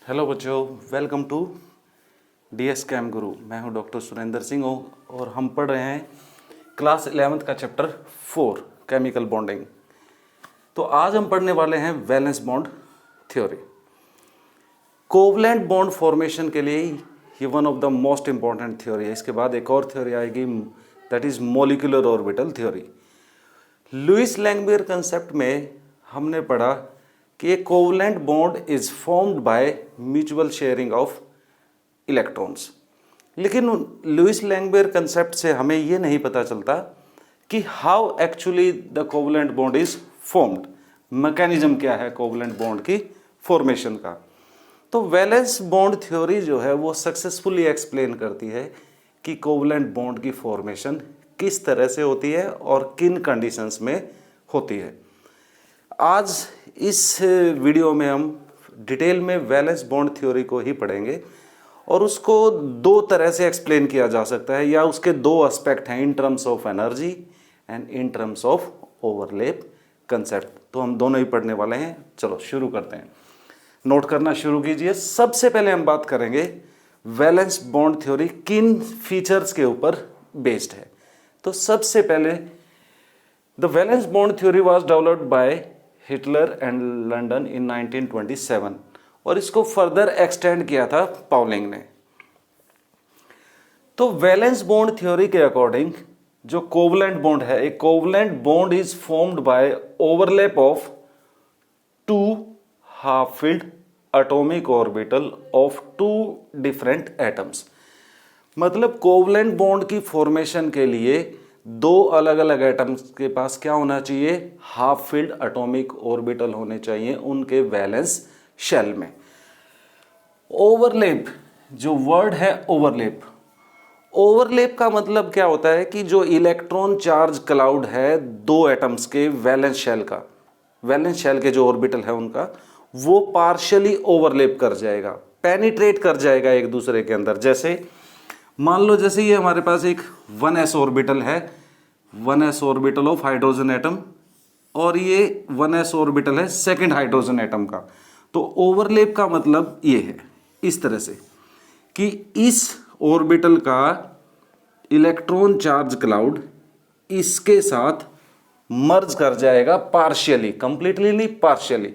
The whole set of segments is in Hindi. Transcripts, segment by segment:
हेलो बच्चों, वेलकम टू DS कैम गुरु। मैं हूं डॉक्टर सुरेंद्र सिंह और हम पढ़ रहे हैं क्लास 11th का चैप्टर 4 केमिकल बॉन्डिंग। तो आज हम पढ़ने वाले हैं valence bond theory. Covalent bond formation के लिए ये one of the most important theory है। इसके बाद एक और थ्योरी आएगी, that is molecular orbital theory. Lewis Langmuir concept में हमने पढ़ा कि a covalent bond is formed by mutual sharing of electrons. लेकिन लुईस लैंगमुइर कंसेप्ट से हमें ये नहीं पता चलता कि how actually the covalent bond is formed, mechanism क्या है कोवलेंट बॉन्ड की फॉर्मेशन का। तो वैलेंस बॉन्ड थ्योरी जो है वो सक्सेसफुली एक्सप्लेन करती है कि कोवलेंट बॉन्ड की फॉर्मेशन किस तरह से होती है और किन कंडीशंस में होती है। आज इस वीडियो में हम डिटेल में वैलेंस बॉन्ड थ्योरी को ही पढ़ेंगे और उसको दो तरह से एक्सप्लेन किया जा सकता है, या उसके दो एस्पेक्ट हैं, इन terms of energy and in terms of overlap concept. तो हम दोनों ही पढ़ने वाले हैं। चलो शुरू करते हैं, नोट करना शुरू कीजिए। सबसे पहले हम बात करेंगे वैलेंस बॉन्ड थ्योरी किन फीचर्स के ऊपर बेस्ड है। तो सबसे पहले the valence bond theory was developed by Hitler and London इन 1927 और इसको फर्दर एक्सटेंड किया था पाउलिंग ने। तो वैलेंस बॉन्ड थ्योरी के अकॉर्डिंग जो कोवलेंट बॉन्ड है, एक covalent bond is formed by overlap of two half filled atomic orbital of two different atoms. मतलब कोवलेंट बॉन्ड की फॉर्मेशन के लिए दो अलग अलग एटम्स के पास क्या होना चाहिए, हाफ फिल्ड एटॉमिक ऑर्बिटल होने चाहिए उनके वैलेंस शेल में। ओवरलैप, जो वर्ड है ओवरलैप, ओवरलैप का मतलब क्या होता है कि जो इलेक्ट्रॉन चार्ज क्लाउड है दो एटम्स के वैलेंस शेल का, वैलेंस शेल के जो ऑर्बिटल है उनका, वो पार्शियली ओवरलैप कर जाएगा, पेनिट्रेट कर जाएगा एक दूसरे के अंदर। जैसे मान लो जैसे ये हमारे पास एक 1s ऑर्बिटल है, 1s orbital of hydrogen atom, और ये 1s ऑर्बिटल है सेकंड हाइड्रोजन एटम का। तो ओवरलैप का मतलब ये है इस तरह से कि इस ऑर्बिटल का इलेक्ट्रॉन चार्ज क्लाउड इसके साथ मर्ज कर जाएगा पार्शियली, कंप्लीटली नहीं, पार्शियली।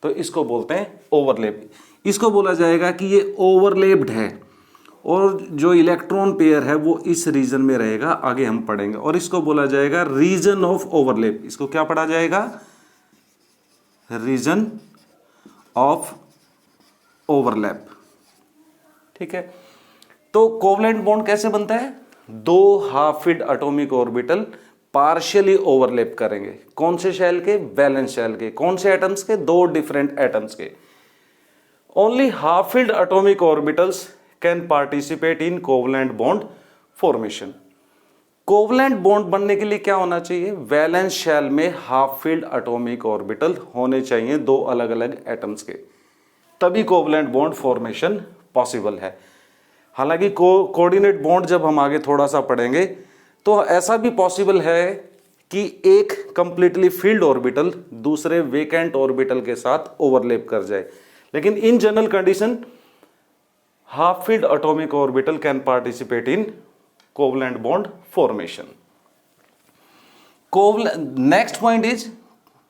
तो इसको बोलते हैं ओवरलैप। इसको बोला जाएगा कि ये ओवरलैप्ड है और जो इलेक्ट्रॉन पेयर है वो इस रीजन में रहेगा, आगे हम पढ़ेंगे। और इसको बोला जाएगा रीजन ऑफ ओवरलैप। इसको क्या पढ़ा जाएगा, रीजन ऑफ ओवरलैप। ठीक है। तो कोवलेंट बॉन्ड कैसे बनता है, दो half filled atomic orbital partially overlap करेंगे। कौन से शेल के, वैलेंस शेल के। कौन से एटम्स के, दो डिफरेंट एटम्स के। Only half filled atomic orbitals can participate in covalent bond formation. Covalent bond बनने के लिए क्या होना चाहिए, वैलेंस शेल में हाफ फिल्ड एटॉमिक ऑर्बिटल होने चाहिए दो अलग अलग एटम्स के, तभी कोवलेंट बॉन्ड फॉर्मेशन पॉसिबल है। हालांकि कोऑर्डिनेट बॉन्ड जब हम आगे थोड़ा सा पढ़ेंगे तो ऐसा भी पॉसिबल है कि एक कंप्लीटली फिल्ड ऑर्बिटल दूसरे वेकेंट ऑर्बिटल के साथ ओवरलैप कर जाए। लेकिन in general condition half filled atomic orbital can participate in covalent bond formation. Next point is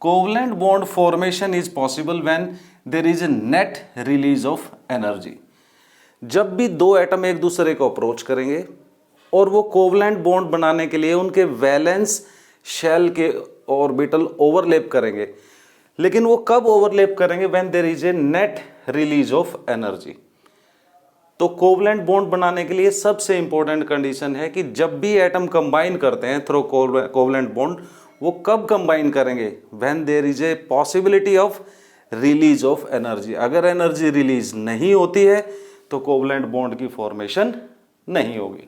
covalent bond formation is possible when there is a net release of energy. जब भी दो एटम एक दूसरे को अप्रोच करेंगे और वो कोवलेंट बॉन्ड बनाने के लिए उनके वैलेंस शेल के ऑर्बिटल ओवरलैप करेंगे, लेकिन वो कब ओवरलैप करेंगे, when there is a net release of energy. तो कोवलेंट बॉन्ड बनाने के लिए सबसे इंपॉर्टेंट कंडीशन है कि जब भी एटम कंबाइन करते हैं थ्रू कोवलेंट बॉन्ड, वो कब कंबाइन करेंगे, when there is a possibility of release of energy. अगर एनर्जी रिलीज नहीं होती है तो कोवलेंट बॉन्ड की फॉर्मेशन नहीं होगी।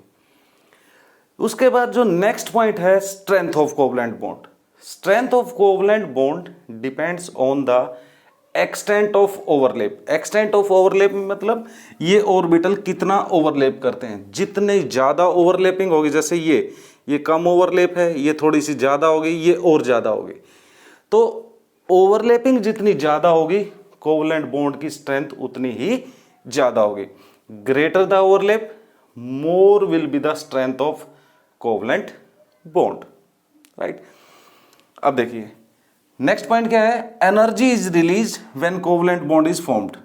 उसके बाद जो नेक्स्ट पॉइंट है, strength of covalent bond. Strength of covalent bond depends on the extent of overlap. Extent of overlap मतलब ये ऑर्बिटल कितना ओवरलैप करते हैं। जितने ज्यादा ओवरलैपिंग होगी, जैसे ये कम ओवरलैप है, ये थोड़ी सी ज्यादा होगी, ये और ज्यादा होगी, तो ओवरलैपिंग जितनी ज्यादा होगी कोवलेंट बॉन्ड की स्ट्रेंथ उतनी ही ज्यादा होगी। Greater the overlap, more will be the strength of covalent bond, right. अब देखिए नेक्स्ट पॉइंट क्या है, energy is release when covalent bond is formed.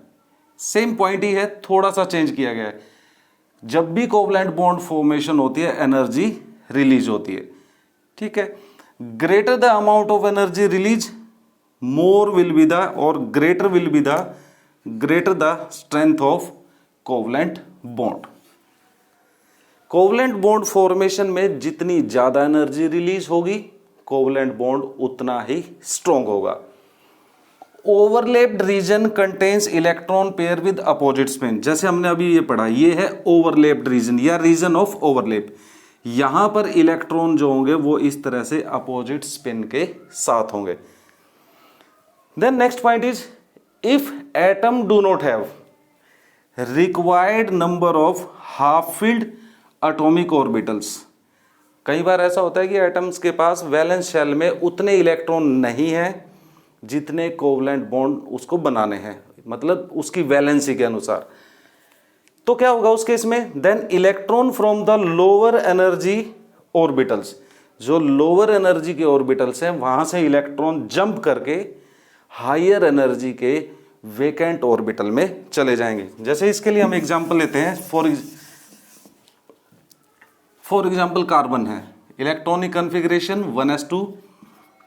Same point ही है, थोड़ा सा चेंज किया गया है। जब भी कोवलेंट बॉन्ड फॉर्मेशन होती है एनर्जी रिलीज होती है, ठीक है। Greater the amount of energy release, more will be the और greater will be the greater the strength of covalent bond. Covalent bond formation में जितनी ज्यादा एनर्जी रिलीज होगी कोवलेंट बॉन्ड उतना ही स्ट्रॉन्ग होगा। Overlapped region contains electron pair with opposite spin, जैसे हमने अभी ये पढ़ा, ये है ओवरलैप्ड रीजन या रीजन ऑफ ओवरलैप। यहां पर इलेक्ट्रॉन जो होंगे वो इस तरह से अपोजिट स्पिन के साथ होंगे। Then next point is, if atom do not have required number of half filled atomic orbitals. कई बार ऐसा होता है कि एटम्स के पास वैलेंस शेल में उतने इलेक्ट्रॉन नहीं है जितने कोवलेंट बॉन्ड उसको बनाने हैं, मतलब उसकी वैलेंसी के अनुसार। तो क्या होगा उस केस में, then electron from the lower energy orbitals, जो लोअर एनर्जी के ऑर्बिटल्स हैं वहां से इलेक्ट्रॉन जंप करके हायर एनर्जी के वेकेंट ऑर्बिटल में चले जाएंगे। जैसे इसके लिए हम एग्जांपल लेते हैं, फॉर एग्जांपल कार्बन है, electronic configuration 1s2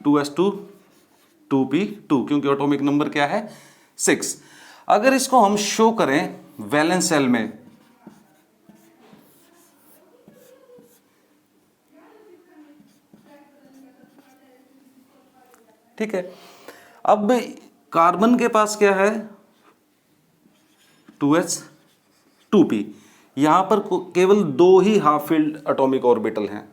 2s2 2p2, क्योंकि एटॉमिक नंबर क्या है 6। अगर इसको हम शो करें वैलेंस शेल में, ठीक है। अब कार्बन के पास क्या है 2s 2p, यहां पर केवल 2 ही हाफ फील्ड एटॉमिक ऑर्बिटल हैं।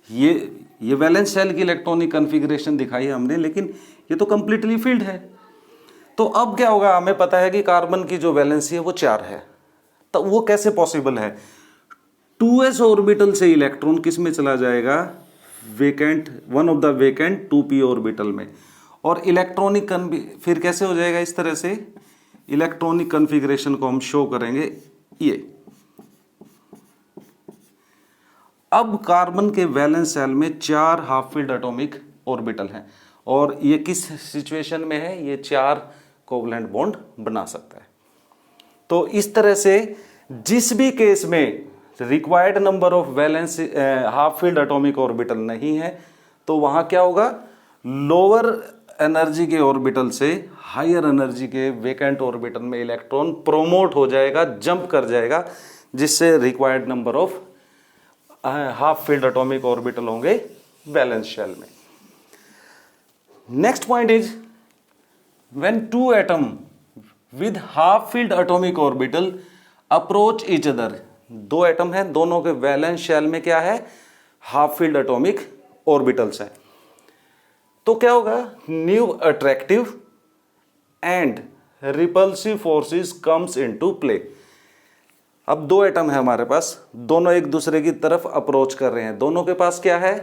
ये वैलेंस शेल की इलेक्ट्रॉनिक कॉन्फ़िगरेशन दिखाई है हमने, लेकिन ये तो कंप्लीटली फील्ड है। तो अब क्या होगा, हमें पता है कि कार्बन की जो वैलेंसी है वो 4 है, तो वो कैसे पॉसिबल है, 2s ऑर्बिटल से इलेक्ट्रॉन किस में चला जाएगा, vacant, one of the vacant 2p orbital में, और इलेक्ट्रॉनिक फिर कैसे हो जाएगा, इस तरह से इलेक्ट्रॉनिक कॉन्फ़िगरेशन को हम शो करेंगे ये। अब कार्बन के वैलेंस शेल में 4 हाफ फील्ड एटॉमिक ऑर्बिटल हैं, और ये किस सिचुएशन में है, ये 4 कोवलेंट बॉन्ड बना सकता है। तो इस तरह से जिस भी केस में required number of valence half filled atomic orbital नहीं है, तो वहां क्या होगा, लोअर एनर्जी के ऑर्बिटल से हायर एनर्जी के वेकेंट ऑर्बिटल में इलेक्ट्रॉन प्रोमोट हो जाएगा, जंप कर जाएगा, जिससे required number of half filled atomic orbital होंगे वैलेंस शेल में। Next point is, when 2 atom with half filled atomic orbital approach each other, 2 atom हैं, दोनों के वैलेंस शेल में क्या है, हाफ फील्ड एटॉमिक ऑर्बिटल्स हैं। तो क्या होगा, new attractive and repulsive forces comes into play. अब 2 एटम है हमारे पास, दोनों एक दूसरे की तरफ अप्रोच कर रहे हैं, दोनों के पास क्या है,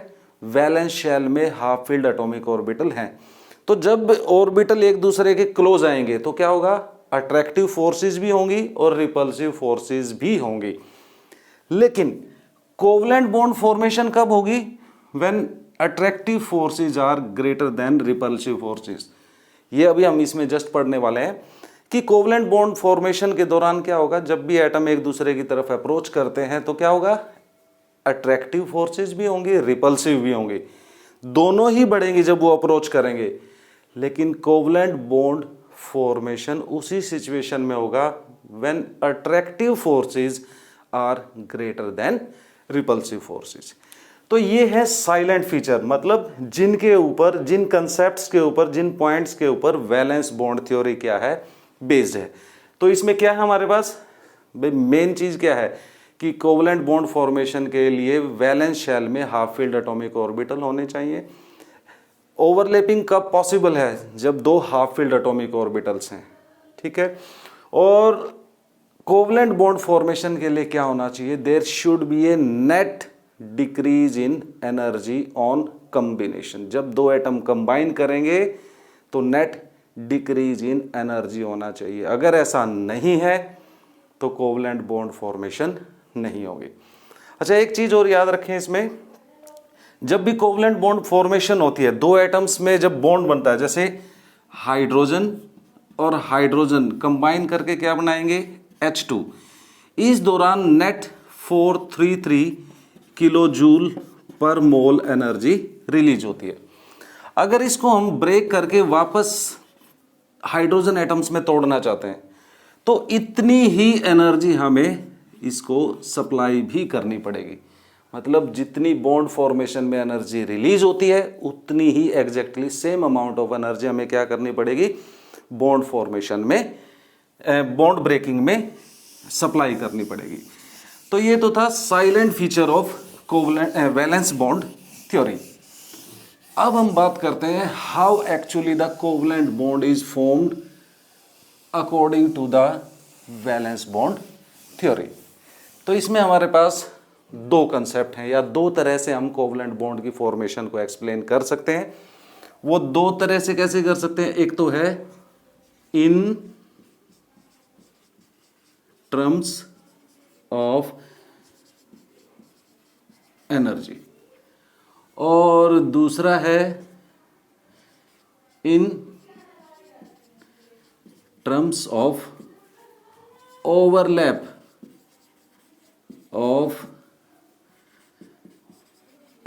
वैलेंस शेल में हाफ फील्ड एटॉमिक ऑर्बिटल हैं। तो जब ऑर्बिटल एक दूसरे के क्लोज आएंगे तो क्या होगा, अट्रैक्टिव फोर्सेस भी होंगी और रिपल्सिव फोर्सेस भी होंगी। लेकिन कोवलेंट बॉन्ड फॉर्मेशन कब होगी, when attractive forces are greater than repulsive forces. ये अभी हम इसमें जस्ट पढ़ने वाले हैं कि कोवलेंट बॉन्ड फॉर्मेशन के दौरान क्या होगा, जब भी एटम एक दूसरे की तरफ अप्रोच करते हैं तो क्या होगा, अट्रैक्टिव फोर्सेस भी होंगी, रिपल्सिव भी होंगी, दोनों ही बढ़ेंगी जब वो अप्रोच करेंगे। लेकिन कोवलेंट बॉन्ड फॉर्मेशन उसी सिचुएशन में होगा when attractive forces are greater than repulsive forces. तो ये है साइलेंट फीचर, मतलब जिनके ऊपर, जिन कंसेप्ट्स के ऊपर, जिन पॉइंट्स के ऊपर वैलेंस बॉन्ड थ्योरी क्या है, बेस्ड है। तो इसमें क्या है हमारे पास, मेन चीज क्या है कि कोवलेंट बॉन्ड फॉर्मेशन के लिए वैलेंस शेल में हाफ फील्ड एटॉमिक ऑर्बिटल होने चाहिए। ओवरलैपिंग कब पॉसिबल है, जब 2 हाफ फील्ड एटॉमिक ऑर्बिटल्स हैं, ठीक है। और कोवलेंट बॉन्ड फॉर्मेशन के लिए क्या होना चाहिए, there should be a net decrease in energy on combination. जब 2 एटम कंबाइन करेंगे तो नेट डिक्रीज इन एनर्जी होना चाहिए। अगर ऐसा नहीं है तो कोवलेंट बॉन्ड फॉर्मेशन नहीं होगी। अच्छा, एक चीज और याद रखें इसमें, जब भी कोवलेंट बॉन्ड फॉर्मेशन होती है, दो एटम्स में जब बॉन्ड बनता है, जैसे हाइड्रोजन और हाइड्रोजन कंबाइन करके क्या बनाएंगे, H2, इस दौरान नेट 433 किलो जूल पर मोल एनर्जी रिलीज होती है। अगर इसको हम ब्रेक करके वापस हाइड्रोजन एटम्स में तोड़ना चाहते हैं तो इतनी ही एनर्जी हमें इसको सप्लाई भी करनी पड़ेगी। मतलब जितनी बॉन्ड फॉर्मेशन में एनर्जी रिलीज होती है उतनी ही exactly same amount of energy हमें क्या करनी पड़ेगी, बॉन्ड फॉर्मेशन में, बॉन्ड ब्रेकिंग में सप्लाई करनी पड़ेगी। तो ये तो था silent feature of covalent valence bond theory. अब हम बात करते हैं how actually the covalent bond is formed according to the valence bond theory. तो इसमें हमारे पास दो कंसेप्ट हैं, या दो तरह से हम कोवलेंट बॉन्ड की फॉर्मेशन को एक्सप्लेन कर सकते हैं। वो दो तरह से कैसे कर सकते हैं, एक तो है इन टर्म्स ऑफ एनर्जी और दूसरा है इन terms of overlap of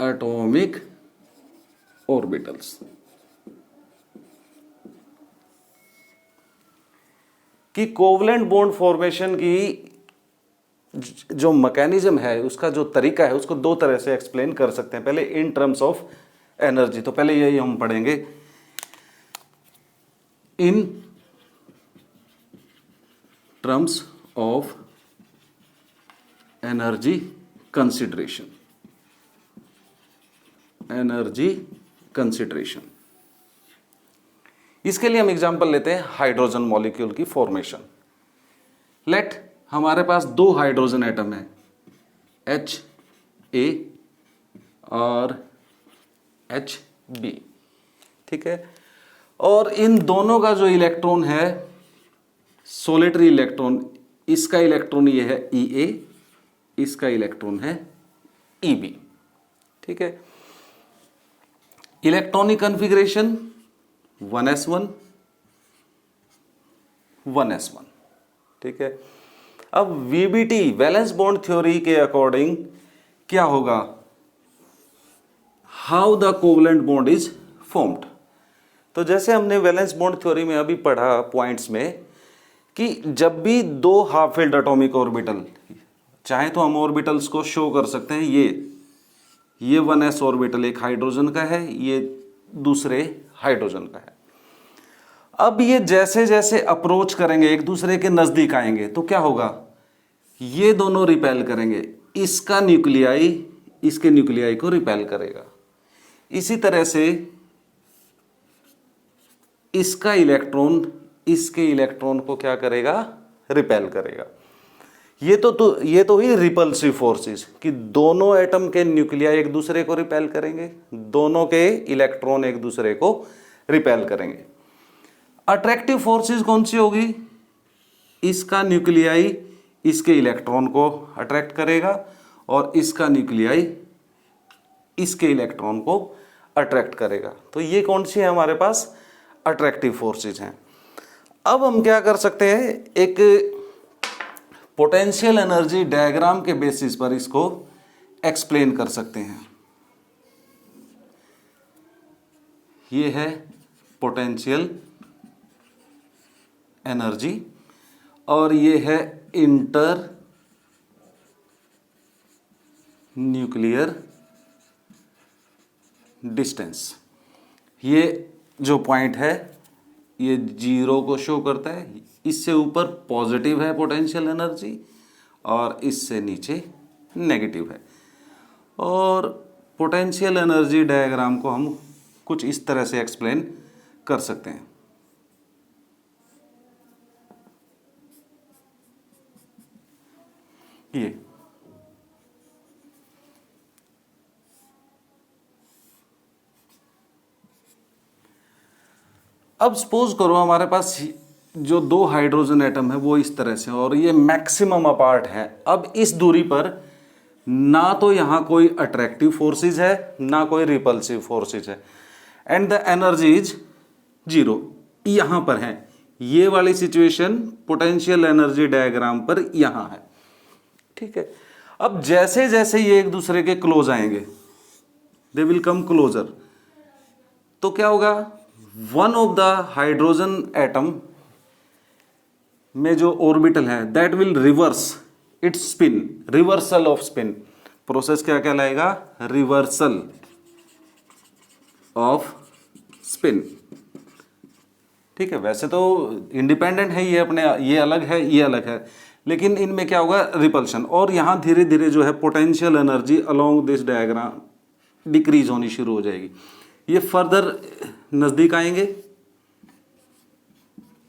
atomic orbitals. कि कोवलेंट बॉन्ड फॉर्मेशन की जो मैकेनिज्म है, उसका जो तरीका है, उसको दो तरह से एक्सप्लेन कर सकते हैं। पहले इन टर्म्स ऑफ एनर्जी, तो पहले यही हम पढ़ेंगे, इन terms of energy consideration. Energy consideration, इसके लिए हम एग्जांपल लेते हैं हाइड्रोजन मॉलिक्यूल की फॉर्मेशन। लेट हमारे पास दो हाइड्रोजन एटम है, HA और HB, ठीक है। और इन दोनों का जो इलेक्ट्रॉन है, सोलिटरी इलेक्ट्रॉन, इसका इलेक्ट्रॉन ये है EA, इसका इलेक्ट्रॉन है EB, ठीक है। इलेक्ट्रॉनिक कॉन्फ़िगरेशन 1s1 1s1, ठीक है। अब VBT वैलेंस बॉन्ड थ्योरी के अकॉर्डिंग क्या होगा, how the covalent bond is formed. तो जैसे हमने वैलेंस बॉन्ड थ्योरी में अभी पढ़ा पॉइंट्स में, कि जब भी दो हाफ फिल्ड एटॉमिक ऑर्बिटल, चाहे तो हम ऑर्बिटल्स को शो कर सकते हैं, ये 1s ऑर्बिटल एक हाइड्रोजन का है, ये दूसरे हाइड्रोजन का है। अब ये जैसे जैसे अप्रोच करेंगे, एक दूसरे के नजदीक आएंगे, तो क्या होगा, ये दोनों रिपेल करेंगे, इसका न्यूक्लियाई इसके न्यूक्लियाई को रिपेल करेगा। इसी तरह से इसका इलेक्ट्रॉन इसके इलेक्ट्रॉन को क्या करेगा, रिपेल करेगा। ये तो ही रिपल्सिव फोर्सेस, कि दोनों एटम के न्यूक्लियाई एक दूसरे को रिपेल करेंगे, दोनों के इलेक्ट्रॉन एक दूसरे को रिपेल करेंगे। अट्रैक्टिव फोर्सेस कौन सी होगी, इसका न्यूक्लियाई इसके इलेक्ट्रॉन को अट्रैक्ट करेगा और इसका न्यूक्लियाई इसके इलेक्ट्रॉन को अट्रैक्ट करेगा। तो ये कौन सी है हमारे पास, अट्रैक्टिव फोर्सेस हैं। अब हम क्या कर सकते हैं, एक पोटेंशियल एनर्जी डायग्राम के बेसिस पर इसको एक्सप्लेन कर सकते हैं। ये है पोटेंशियल एनर्जी और ये है इंटर न्यूक्लियर डिस्टेंस। ये जो पॉइंट है ये 0 को शो करता है, इससे ऊपर पॉजिटिव है पोटेंशियल एनर्जी और इससे नीचे नेगेटिव है। और पोटेंशियल एनर्जी डायग्राम को हम कुछ इस तरह से एक्सप्लेन कर सकते हैं। ये अब सपोज करो हमारे पास जो दो हाइड्रोजन एटम है वो इस तरह से, और ये मैक्सिमम अपार्ट है। अब इस दूरी पर ना तो यहाँ कोई अट्रैक्टिव फोर्सेस है ना कोई रिपल्सिव फोर्सेस है, एंड द एनर्जी इज 0 यहाँ पर है। ये वाली सिचुएशन पोटेंशियल एनर्जी डायग्राम पर यहाँ है, ठीक है। अब जैसे जैसे ये एक दूसरे के क्लोज आएंगे, दे विल कम क्लोजर, तो क्या होगा, one of the hydrogen atom में जो ऑर्बिटल है that will reverse it's spin, reversal off spin. Process क्या कहलाएगा, रिवर्सल ऑफ स्पिन, ठीक है। वैसे तो इंडिपेंडेंट है ये अपने, ये अलग है ये अलग है, लेकिन इनमें क्या होगा, रिपल्शन। और यहां धीरे धीरे जो है potential energy along this diagram decrease होनी शुरू हो जाएगी। ये फर्दर नजदीक आएंगे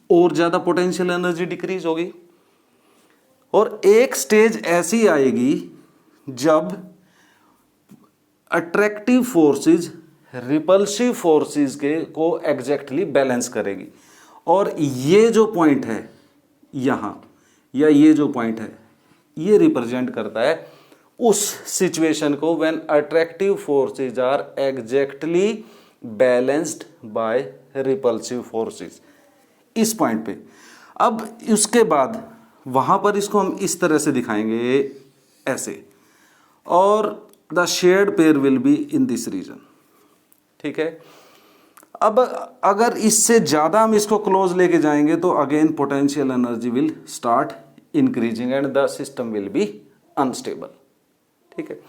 और ज्यादा पोटेंशियल एनर्जी डिक्रीज होगी, और एक स्टेज ऐसी आएगी जब अट्रैक्टिव फोर्सेस रिपल्सिव फोर्सेस के को एग्जैक्टली बैलेंस करेगी। और ये जो पॉइंट है यहां, या ये जो पॉइंट है, ये रिप्रेजेंट करता है उस सिचुएशन को when attractive forces are exactly balanced by repulsive forces, इस पॉइंट पे। अब उसके बाद वहां पर इसको हम इस तरह से दिखाएंगे ऐसे, और the shared pair will be in this region, ठीक है। अब अगर इससे ज्यादा हम इसको क्लोज लेके जाएंगे तो again potential energy will start increasing and the system will be unstable, ठीक है।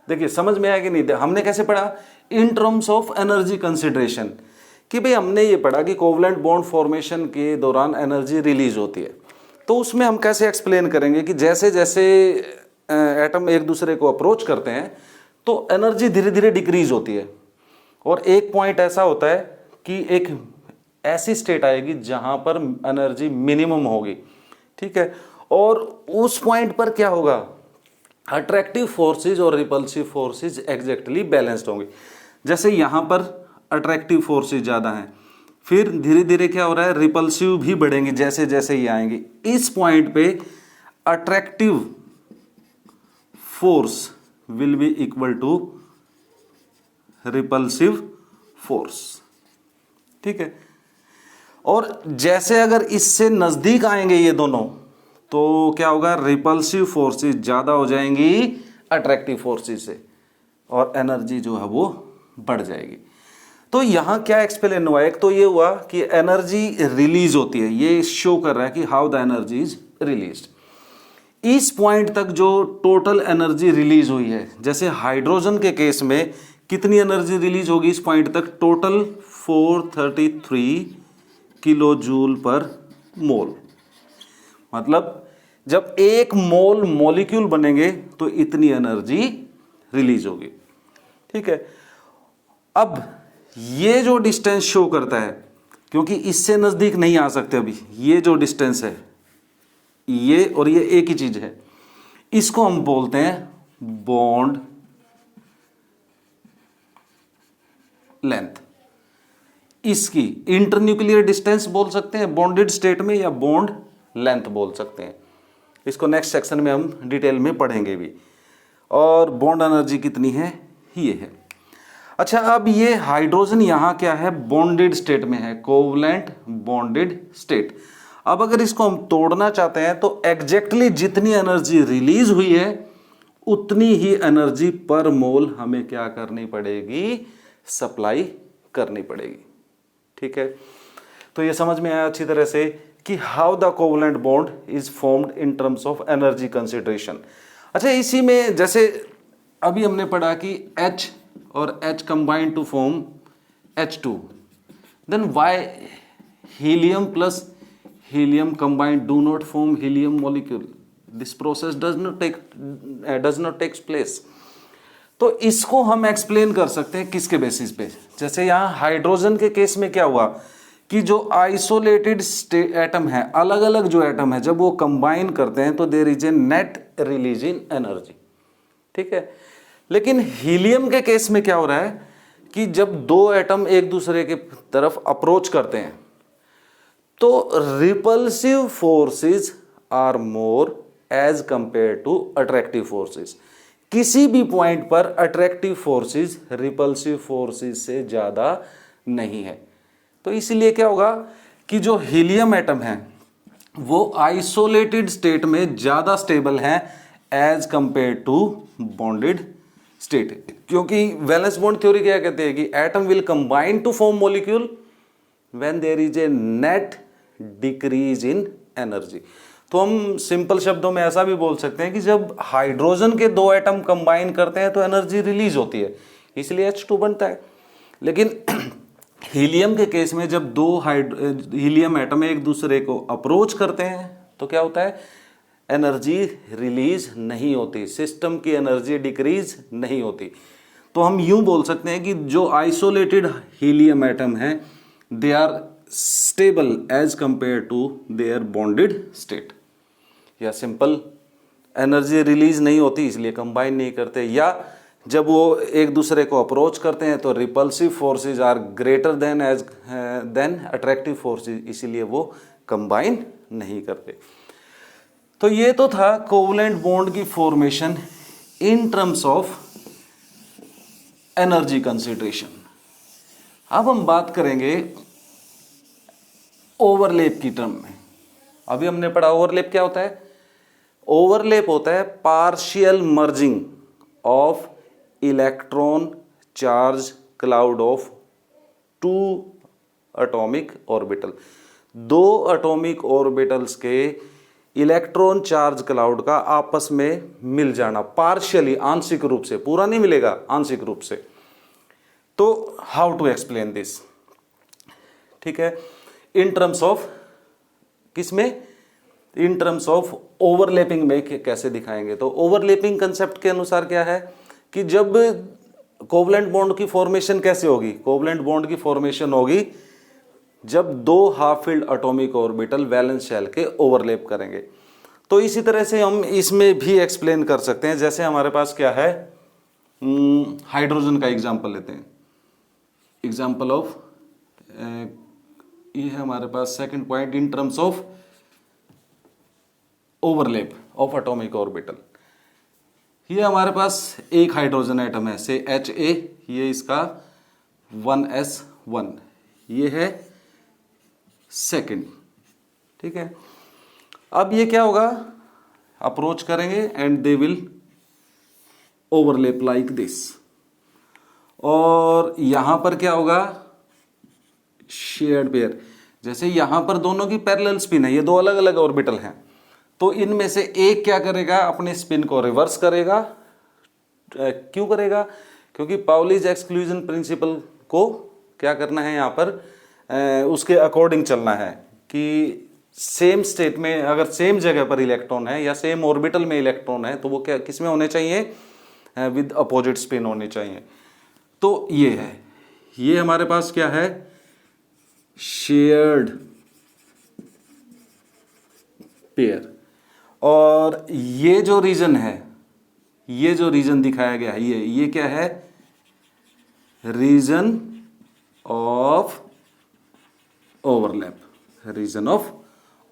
देखिए समझ में आया कि नहीं, हमने कैसे पढ़ा, इन टर्म्स ऑफ एनर्जी कंसिडरेशन, कि भाई हमने ये पढ़ा कि कोवलेंट बॉन्ड फॉर्मेशन के दौरान एनर्जी रिलीज होती है। तो उसमें हम कैसे एक्सप्लेन करेंगे कि जैसे जैसे एटम एक दूसरे को अप्रोच करते हैं तो एनर्जी धीरे धीरे डिक्रीज होती है, और एक पॉइंट ऐसा होता है कि एक ऐसी स्टेट आएगी जहां पर एनर्जी मिनिमम होगी, ठीक है। और उस पॉइंट पर क्या होगा, अट्रैक्टिव फोर्सेस और रिपल्सिव फोर्सेस एग्जैक्टली बैलेंस्ड होंगे। जैसे यहां पर अट्रैक्टिव फोर्सेस ज्यादा हैं, फिर धीरे धीरे क्या हो रहा है, रिपल्सिव भी बढ़ेंगे जैसे जैसे ये आएंगे। इस पॉइंट पे attractive force will be equal to repulsive force, ठीक है। और जैसे अगर इससे नजदीक आएंगे ये दोनों, तो क्या होगा, रिपल्सिव फोर्सेस ज्यादा हो जाएंगी अट्रैक्टिव फोर्सेस से, और एनर्जी जो है वो बढ़ जाएगी। तो यहां क्या एक्सप्लेन हुआ, एक तो ये हुआ कि एनर्जी रिलीज होती है, ये शो कर रहा है कि how the energy is released. इस पॉइंट तक जो टोटल एनर्जी रिलीज हुई है, जैसे हाइड्रोजन के केस में कितनी एनर्जी रिलीज होगी इस पॉइंट तक, टोटल 433 किलो जूल पर मोल। मतलब जब एक मोल मॉलिक्यूल बनेंगे तो इतनी एनर्जी रिलीज होगी, ठीक है। अब ये जो डिस्टेंस शो करता है, क्योंकि इससे नजदीक नहीं आ सकते अभी, ये जो डिस्टेंस है ये और ये एक ही चीज है, इसको हम बोलते हैं बॉन्ड लेंथ। इसकी इंटरन्यूक्लियर डिस्टेंस बोल सकते हैं बॉन्डेड स्टेट में, या बॉन्ड लेंथ बोल सकते हैं। इसको नेक्स्ट सेक्शन में हम डिटेल में पढ़ेंगे भी। और बॉन्ड एनर्जी कितनी है, ये है। अच्छा, अब ये हाइड्रोजन यहां क्या है, बॉन्डेड स्टेट में है, कोवलेंट बॉन्डेड स्टेट। अब अगर इसको हम तोड़ना चाहते हैं तो एग्जैक्टली जितनी एनर्जी रिलीज हुई है उतनी ही एनर्जी पर मोल हमें क्या करनी पड़ेगी, सप्लाई करनी पड़ेगी, ठीक है। तो ये समझ में आया अच्छी तरह से कि how the covalent bond is formed in terms of energy consideration. अच्छा, इसी में जैसे अभी हमने पढ़ा कि H और H combine to form H2, then why helium plus helium combined do not form helium molecule, this process does not take place। तो इसको हम एक्सप्लेन कर सकते हैं किसके बेसिस पे, जैसे यहाँ हाइड्रोजन के केस में क्या हुआ कि जो आइसोलेटेड एटम है, अलग अलग जो एटम है, जब वो कंबाइन करते हैं तो there is a net release in energy, ठीक है। लेकिन हीलियम के केस में क्या हो रहा है कि जब दो एटम एक दूसरे के तरफ अप्रोच करते हैं तो repulsive forces are more as compare to attractive forces. किसी भी पॉइंट पर अट्रैक्टिव फोर्सेस रिपल्सिव फोर्सेस से ज्यादा नहीं है। तो इसीलिए क्या होगा कि जो हीलियम एटम है वो आइसोलेटेड स्टेट में ज्यादा स्टेबल है as compare to bonded state. क्योंकि वैलेंस बॉन्ड थ्योरी क्या कहते हैं कि atom will combine to form molecule when there is a net decrease in energy. तो हम सिंपल शब्दों में ऐसा भी बोल सकते हैं कि जब हाइड्रोजन के दो एटम कंबाइन करते हैं तो एनर्जी रिलीज होती है, इसलिए H2 बनता है। लेकिन हीलियम के केस में जब दो हीलियम एटम एक दूसरे को अप्रोच करते हैं तो क्या होता है, एनर्जी रिलीज नहीं होती, सिस्टम की एनर्जी डिक्रीज नहीं होती। तो हम यूं बोल सकते हैं कि जो आइसोलेटेड हीलियम एटम है they are stable as compare to their bonded state. या सिंपल एनर्जी रिलीज नहीं होती इसलिए कंबाइन नहीं करते, या जब वो एक दूसरे को अप्रोच करते हैं तो repulsive forces are greater than attractive forces, इसीलिए वो कंबाइन नहीं करते। तो ये तो था कोवलेंट बॉन्ड की formation in terms of energy consideration. अब हम बात करेंगे ओवरलैप की टर्म में। अभी हमने पढ़ा ओवरलैप क्या होता है। ओवरलैप होता है partial merging of electron charge cloud of two atomic orbital. दो एटॉमिक ऑर्बिटल्स के इलेक्ट्रॉन चार्ज क्लाउड का आपस में मिल जाना, पार्शियली, आंशिक रूप से, पूरा नहीं मिलेगा, आंशिक रूप से। तो हाउ टू एक्सप्लेन दिस, ठीक है, इन टर्म्स ऑफ किसमें, इन टर्म्स ऑफ ओवरलैपिंग में कैसे दिखाएंगे। तो ओवरलैपिंग कंसेप्ट के अनुसार क्या है कि जब कोवलेंट बॉन्ड की फॉर्मेशन कैसे होगी, कोवलेंट बॉन्ड की फॉर्मेशन होगी जब दो half filled atomic orbital valence shell के ओवरलैप करेंगे। तो इसी तरह से हम इसमें भी एक्सप्लेन कर सकते हैं। जैसे हमारे पास क्या है, हाइड्रोजन का एग्जांपल लेते हैं। एग्जांपल ऑफ ये है हमारे पास second point in terms of overlap of atomic orbital. ये हमारे पास एक हाइड्रोजन एटम है से HA, ये इसका 1s1, ये है सेकंड, ठीक है। अब ये क्या होगा, अप्रोच करेंगे and they will overlap like this. और यहां पर क्या होगा, शेयर्ड पेयर। जैसे यहां पर दोनों की पैरेलल स्पिन है, ये दो अलग अलग ऑर्बिटल हैं, तो इनमें से एक क्या करेगा, अपने स्पिन को रिवर्स करेगा। क्यों करेगा, क्योंकि पाउलीज एक्सक्लूजन प्रिंसिपल को क्या करना है यहाँ पर, उसके अकॉर्डिंग चलना है कि सेम स्टेट में अगर सेम जगह पर इलेक्ट्रॉन है या सेम ऑर्बिटल में इलेक्ट्रॉन है तो वो क्या किस में होने चाहिए, विद अपोजिट स्पिन होने चाहिए। तो ये है, ये हमारे पास क्या है, शेयर्ड पेयर। और ये जो रीजन है, ये जो रीजन दिखाया गया है, ये क्या है, region of overlap, region of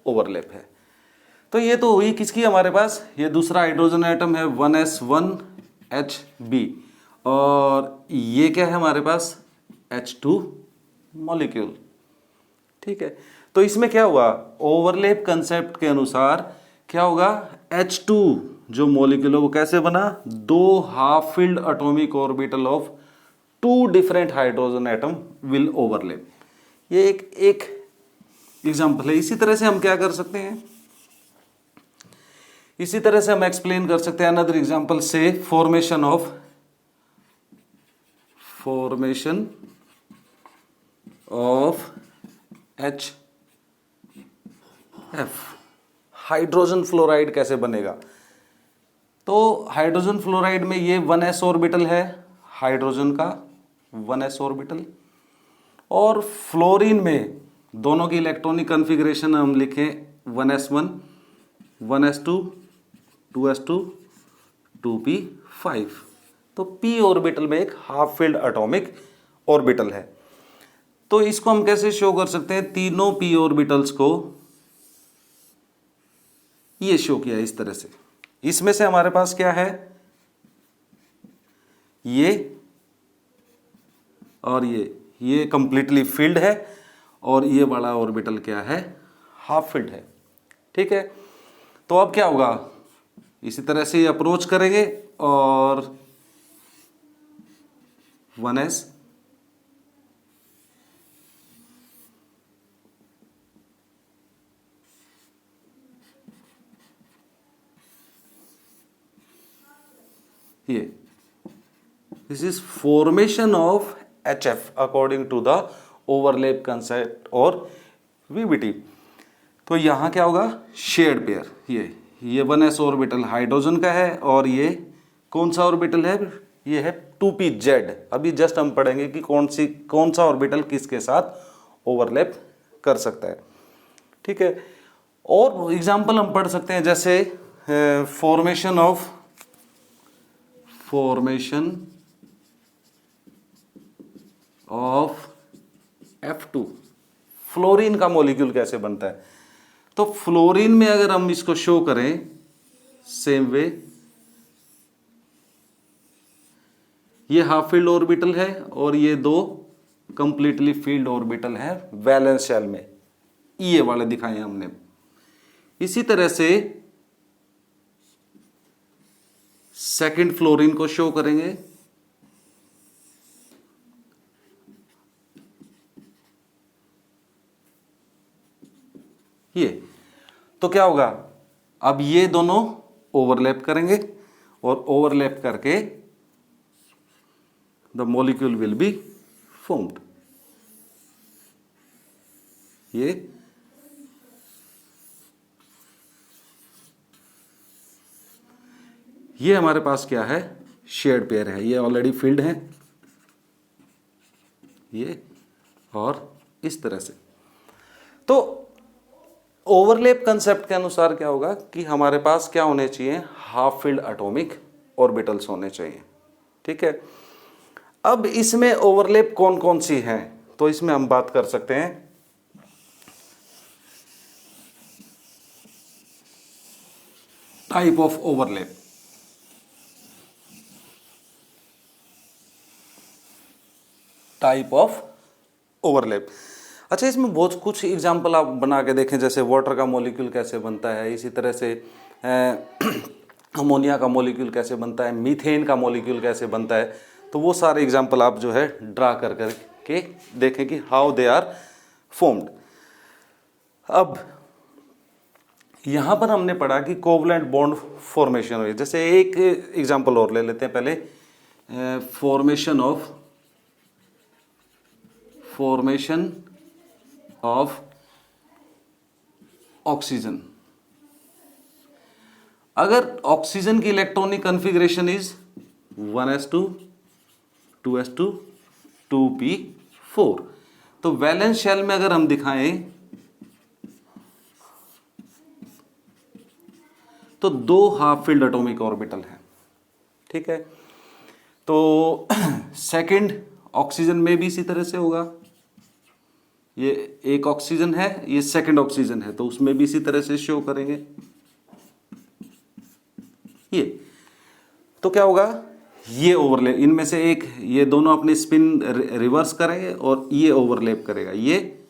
overlap है। तो ये तो हुई किसकी हमारे पास, ये दूसरा हाइड्रोजन एटम है 1s1Hb, और ये क्या है हमारे पास, H2 मॉलिक्यूल, ठीक है। तो इसमें क्या हुआ, ओवरलैप कंसेप्ट के अनुसार क्या होगा, H2 जो मॉलिक्यूल है वो कैसे बना, दो half filled atomic orbital of two different hydrogen atom will overlap. ये एक एग्जांपल है। इसी तरह से हम क्या कर सकते हैं, इसी तरह से हम एक्सप्लेन कर सकते हैं अनदर एग्जांपल से formation of HF, hydrogen fluoride कैसे बनेगा। तो हाइड्रोजन फ्लोराइड में ये 1s ऑर्बिटल है, हाइड्रोजन का 1s ऑर्बिटल, और फ्लोरीन में दोनों की इलेक्ट्रॉनिक कॉन्फ़िगरेशन हम लिखें 1s1, 1s2, 2s2, 2p5। तो p ऑर्बिटल में एक हाफ फील्ड एटॉमिक ऑर्बिटल है। तो इसको हम कैसे शो कर सकते हैं, तीनों p ऑर्बिटल्स को ये शो किया इस तरह से। इसमें से हमारे पास क्या है, ये और ये कंप्लीटली फिल्ड है, और ये बड़ा ऑर्बिटल क्या है, हाफ फिल्ड है। ठीक है, तो अब क्या होगा, इसी तरह से अप्रोच करेंगे और 1s ये, this is formation of HF according to the overlap concept और VBT। तो यहां क्या होगा, शेयर्ड पेयर, ये 1s ऑर्बिटल हाइड्रोजन का है, और ये कौन सा ऑर्बिटल है, ये है 2pz। अभी जस्ट हम पढ़ेंगे कि कौन सा ऑर्बिटल किसके साथ ओवरलैप कर सकता है। ठीक है, और एग्जांपल हम पढ़ सकते हैं, जैसे फॉर्मेशन ऑफ F2, फ्लोरीन का मॉलिक्यूल कैसे बनता है। तो फ्लोरीन में अगर हम इसको शो करें सेम वे, ये हाफ फील्ड ऑर्बिटल है और ये दो कंप्लीटली फील्ड ऑर्बिटल है वैलेंस शेल में, ये वाले दिखाए हमने। इसी तरह से सेकंड फ्लोरीन को शो करेंगे, ये तो क्या होगा, अब ये दोनों ओवरलैप करेंगे और ओवरलैप करके the molecule will be formed. ये हमारे पास क्या है, शेयर्ड पेयर है, ये ऑलरेडी फील्ड है, ये और इस तरह से। तो ओवरलैप कंसेप्ट के अनुसार क्या होगा कि हमारे पास क्या होने चाहिए, हाफ फील्ड एटॉमिक ऑर्बिटल्स होने चाहिए। ठीक है, अब इसमें ओवरलैप कौन कौन सी हैं, तो इसमें हम बात कर सकते हैं type of overlap. Type of overlap, अच्छा इसमें बहुत कुछ एग्जाम्पल आप बना के देखें, जैसे वाटर का मॉलिक्यूल कैसे बनता है, इसी तरह से अमोनिया का मॉलिक्यूल कैसे बनता है, मीथेन का मॉलिक्यूल कैसे बनता है, तो वो सारे एग्जाम्पल आप जो है ड्रा कर करके देखें कि हाउ दे आर फॉर्म्ड। अब यहाँ पर हमने पढ़ा कि कोवलेंट बॉन्ड फॉर्मेशन हुई, जैसे एक एग्जाम्पल और ले लेते हैं पहले, फॉर्मेशन ऑफ ऑक्सीजन। अगर ऑक्सीजन की electronic configuration is 1s2 2s2 2p4, तो वैलेंस शेल में अगर हम दिखाएं तो दो हाफ फील्ड एटॉमिक ऑर्बिटल हैं। ठीक है, तो सेकंड ऑक्सीजन में भी इसी तरह से होगा, ये एक ऑक्सीजन है, ये सेकंड ऑक्सीजन है, तो उसमें भी इसी तरह से शो करेंगे। ये तो क्या होगा, ये ओवरलैप, इनमें से एक, ये दोनों अपनी स्पिन रिवर्स करेंगे और ये ओवरलैप करेगा, ये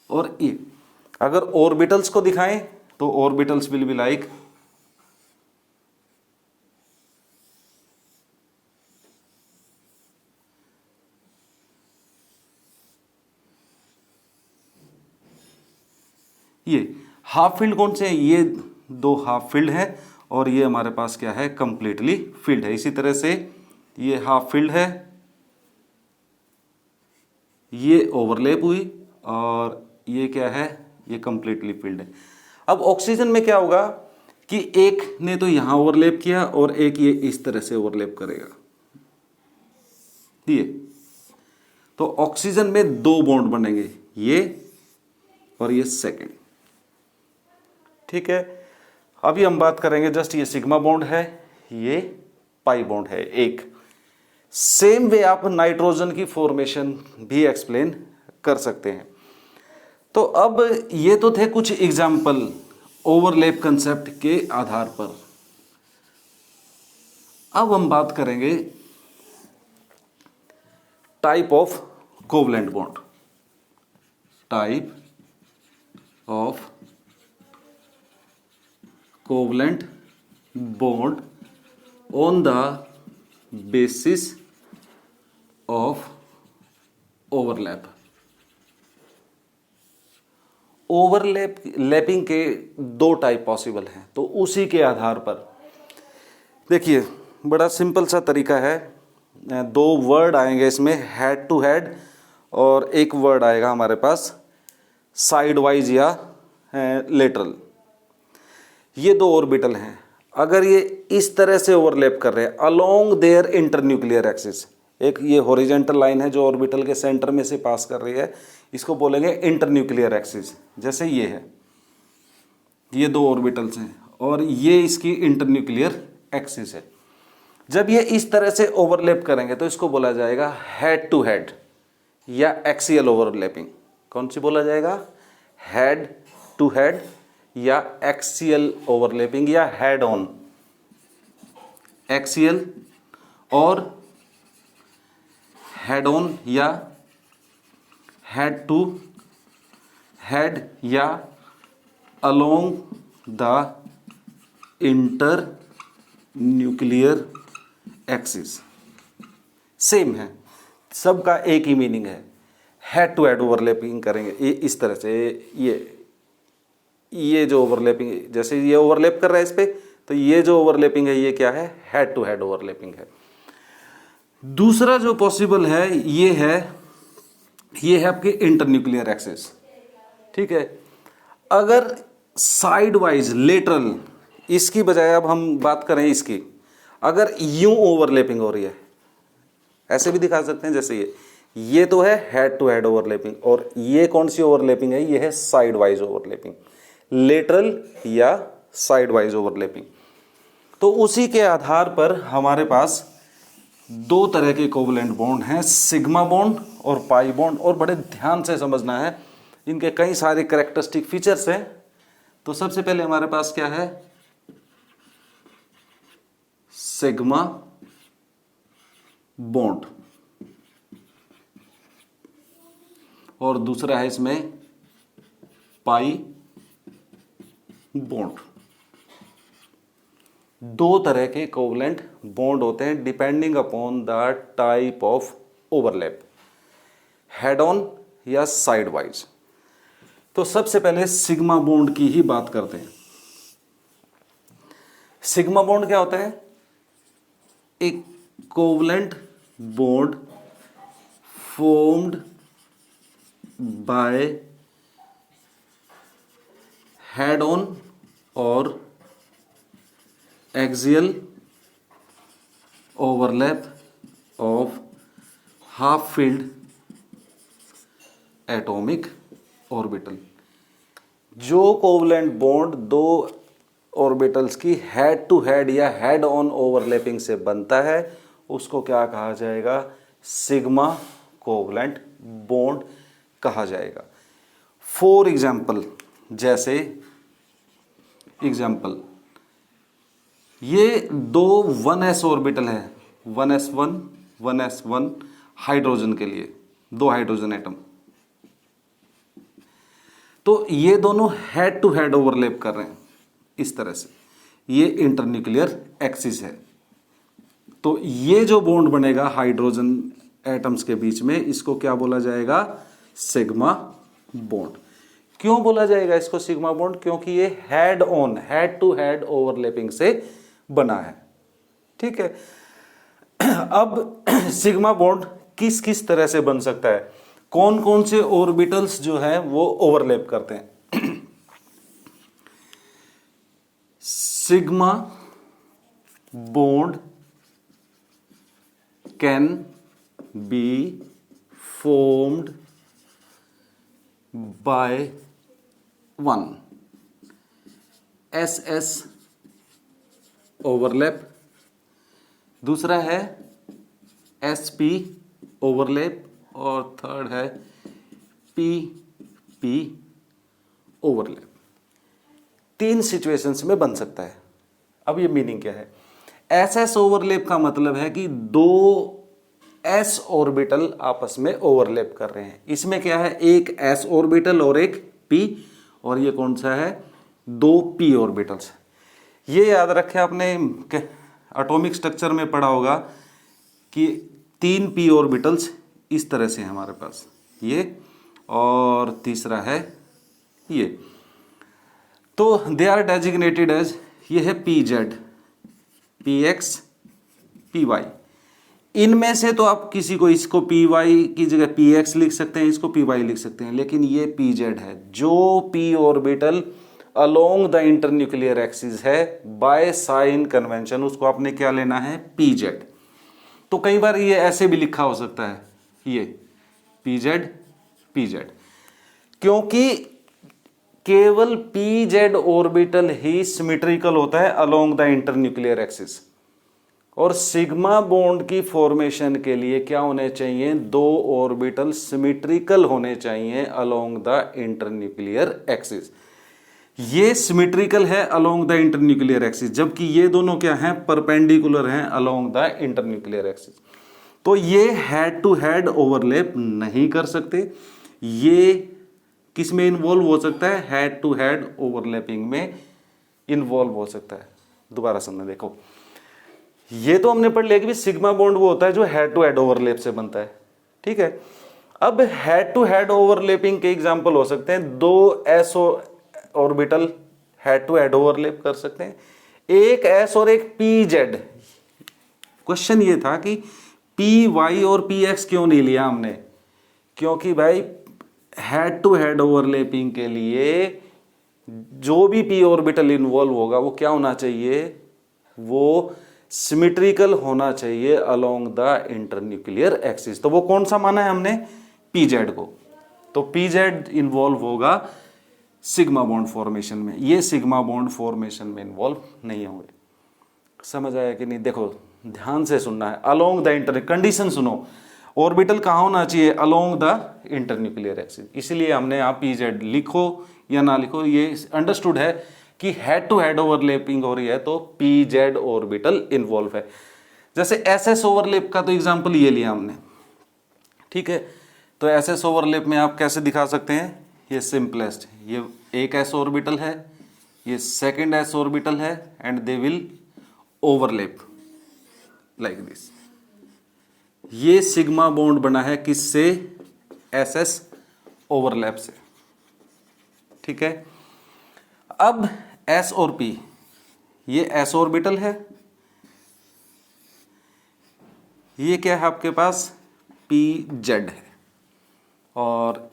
और ये। अगर ऑर्बिटल्स को दिखाएं तो ऑर्बिटल्स विल बी लाइक ये हाफ फील्ड कौन से हैं, ये दो हाफ फील्ड है और ये हमारे पास क्या है, कंप्लीटली फील्ड है। इसी तरह से ये हाफ फील्ड है, ये ओवरलैप हुई, और ये क्या है, ये कंप्लीटली फील्ड है। अब ऑक्सीजन में क्या होगा कि एक ने तो यहां ओवरलैप किया और एक ये इस तरह से ओवरलैप करेगा, ये तो ऑक्सीजन में दो बॉन्ड बनेंगे, ये और ये सेकंड। ठीक है, अभी हम बात करेंगे जस्ट ये सिग्मा बॉन्ड है, ये पाई बॉन्ड है एक। सेम वे आप नाइट्रोजन की फॉर्मेशन भी एक्सप्लेन कर सकते हैं। तो अब ये तो थे कुछ एग्जाम्पल ओवरलैप कंसेप्ट के आधार पर। अब हम बात करेंगे type of covalent bond. Type of covalent bond on the basis of overlap. Overlapping के दो टाइप पॉसिबल हैं, तो उसी के आधार पर देखिए बड़ा सिंपल सा तरीका है। दो वर्ड आएंगे इसमें, हेड टू हेड, और एक वर्ड आएगा हमारे पास साइड वाइज या लेटरल। ये दो ऑर्बिटल हैं, अगर ये इस तरह से ओवरलैप कर रहे हैं अलोंग देयर इंटरन्यूक्लियर एक्सिस, एक ये हॉरिजॉन्टल लाइन है जो ऑर्बिटल के सेंटर में से पास कर रही है, इसको बोलेंगे इंटरन्यूक्लियर एक्सिस। जैसे ये है, ये दो ऑर्बिटल्स हैं और ये इसकी इंटरन्यूक्लियर एक्सिस है। जब ये इस तरह से ओवरलैप करेंगे तो इसको बोला जाएगा हेड टू हेड या एक्सियल ओवरलैपिंग। कौन सी बोला जाएगा? हेड टू हेड या एक्सियल ओवरलैपिंग या हेड ऑन। एक्सियल और हेड ऑन या हेड टू हेड या along the inter nuclear axis. Same है, सबका एक ही मीनिंग है। हेड टू हेड ओवरलैपिंग करेंगे ये इस तरह से, ये जो ओवरलैपिंग, जैसे ये ओवरलैप कर रहा है इस पे, तो ये जो ओवरलैपिंग है ये क्या है? हेड टू हेड ओवरलैपिंग है। दूसरा जो पॉसिबल है ये है आपके इंटरन्यूक्लियर एक्सिस। ठीक है, अगर साइड वाइज लेटरल, इसकी बजाय अब हम बात करें इसकी, अगर यूं ओवरलैपिंग हो रही है, ऐसे भी दिखा सकते हैं जैसे ये तो है हेड टू हेड ओवरलैपिंग, और ये कौन सी ओवरलैपिंग है? ये है साइड वाइज ओवरलैपिंग, लेटरल या साइड वाइज ओवरलैपिंग। तो उसी के आधार पर हमारे पास दो तरह के कोवलेंट बॉन्ड हैं, सिग्मा बॉन्ड और पाई बॉन्ड, और बड़े ध्यान से समझना है, इनके कई सारे कैरेक्टरिस्टिक फीचर्स हैं। तो सबसे पहले हमारे पास क्या है? सिग्मा बॉन्ड, और दूसरा है इसमें पाई बॉन्ड। दो तरह के कोवलेंट बॉन्ड होते हैं depending upon the type of overlap, head on या साइड वाइज। तो सबसे पहले सिग्मा बॉन्ड की ही बात करते हैं। सिग्मा बॉन्ड क्या होता है? एक covalent bond formed by head-on or axial overlap of half-filled atomic orbital। जो कोवलेंट बॉन्ड दो ऑर्बिटल्स की हेड टू हेड या हेड ऑन ओवरलैपिंग से बनता है उसको क्या कहा जाएगा? सिग्मा कोवलेंट बॉन्ड कहा जाएगा। फॉर एग्जाम्पल, जैसे एग्जाम्पल ये दो 1s ऑर्बिटल है, 1s1 1s1 हाइड्रोजन के लिए, दो हाइड्रोजन एटम। तो ये दोनों हेड टू हेड ओवरलैप कर रहे हैं इस तरह से, ये इंटरन्यूक्लियर एक्सिस है। तो ये जो बॉन्ड बनेगा हाइड्रोजन एटम्स के बीच में, इसको क्या बोला जाएगा? Sigma bond. क्यों बोला जाएगा इसको सिग्मा बॉन्ड? क्योंकि ये head on, head to head overlapping से बना है। ठीक है, अब सिग्मा बॉन्ड किस किस तरह से बन सकता है, कौन कौन से ऑर्बिटल्स जो है वो ओवरलैप करते हैं? Sigma bond can be formed by one SS overlap, दूसरा है SP overlap, और थर्ड है PP ओवरलैप। 3 सिचुएशंस में बन सकता है। अब ये मीनिंग क्या है? SS ओवरलैप का मतलब है कि 2 S ऑर्बिटल आपस में ओवरलैप कर रहे हैं। इसमें क्या है? एक S ऑर्बिटल और एक P, और ये कौन सा है? 2 P ऑर्बिटल्स। ये याद रखें, आपने एटॉमिक स्ट्रक्चर में पढ़ा होगा कि 3 P ऑर्बिटल्स इस तरह से हैं हमारे पास, ये, और तीसरा है ये। तो दे आर डेजिग्नेटेड एज, ये है PZ, PX, PY। इनमें से तो आप किसी को, इसको PY की जगह PX लिख सकते हैं, इसको PY लिख सकते हैं, लेकिन ये PZ है। जो P orbital along the internuclear axis है बाय साइन कन्वेंशन, उसको आपने क्या लेना है? PZ। तो कई बार ये ऐसे भी लिखा हो सकता है, ये PZ, क्योंकि केवल PZ ऑर्बिटल ही सिमेट्रिकल होता है अलोंग द इंटरन्यूक्लियर एक्सिस। और सिग्मा बॉन्ड की फॉर्मेशन के लिए क्या होने चाहिए? 2 ऑर्बिटल सिमेट्रिकल होने चाहिए अलोंग द इंटरन्यूक्लियर एक्सिस। ये सिमेट्रिकल है अलोंग द इंटरन्यूक्लियर एक्सिस, जबकि ये दोनों क्या हैं? परपेंडिकुलर हैं अलोंग द इंटरन्यूक्लियर एक्सिस। तो ये हेड टू हेड ओवरलैप नहीं कर सकते। ये किस में इन्वॉल्व हो सकता है? हेड टू हेड ओवरलैपिंग में इन्वॉल्व हो सकता है। दोबारा समझना, देखो, ये तो हमने पढ़ लिया कि सिग्मा बॉन्ड वो होता है जो हेड टू हेड ओवरलैप से बनता है, ठीक है। अब हेड टू हेड ओवरलैपिंग के एग्जांपल हो सकते हैं, 2 S orbital head to head overlap कर सकते हैं, एक S और एक PZ। क्वेश्चन ये था कि PY और PX क्यों नहीं लिया हमने? क्योंकि भाई हेड टू हेड ओवरलैपिंग के लिए जो भी P ऑर्बिटल इन्वॉल्व होगा वो क्या होना चाहिए? वो सिमेट्रिकल होना चाहिए अलोंग द इंटरन्यूक्लियर एक्सिस। तो वो कौन सा माना है हमने? PZ को। तो PZ इन्वॉल्व होगा सिग्मा बॉन्ड फॉर्मेशन में, ये सिग्मा बॉन्ड फॉर्मेशन में इन्वॉल्व नहीं होंगे। समझ आया कि नहीं? देखो ध्यान से सुनना है। अलोंग द इंटर, कंडीशन सुनो, ऑर्बिटल कहाँ होना चाहिए? Along the internuclear axis. इसलिए हमने यहाँ PZ लिखो या ना लिखो, ये अंडरस्टूड है कि हेड टू हेड ओवरलैपिंग हो रही है तो PZ ऑर्बिटल इन्वॉल्व है। जैसे SS ओवरलैप का तो एग्जांपल ये लिया हमने, ठीक है। तो SS ओवरलैप में आप कैसे दिखा सकते हैं? ये सिंपलेस्ट, ये एक S ऑर्बिटल है, ये सेकंड S ऑर्बिटल है, and they will overlap like this. ये सिग्मा बॉन्ड बना है किससे? SS ओवरलैप से, ठीक है। अब S और P, ये S ऑर्बिटल है, ये क्या है आपके पास? PZ है। और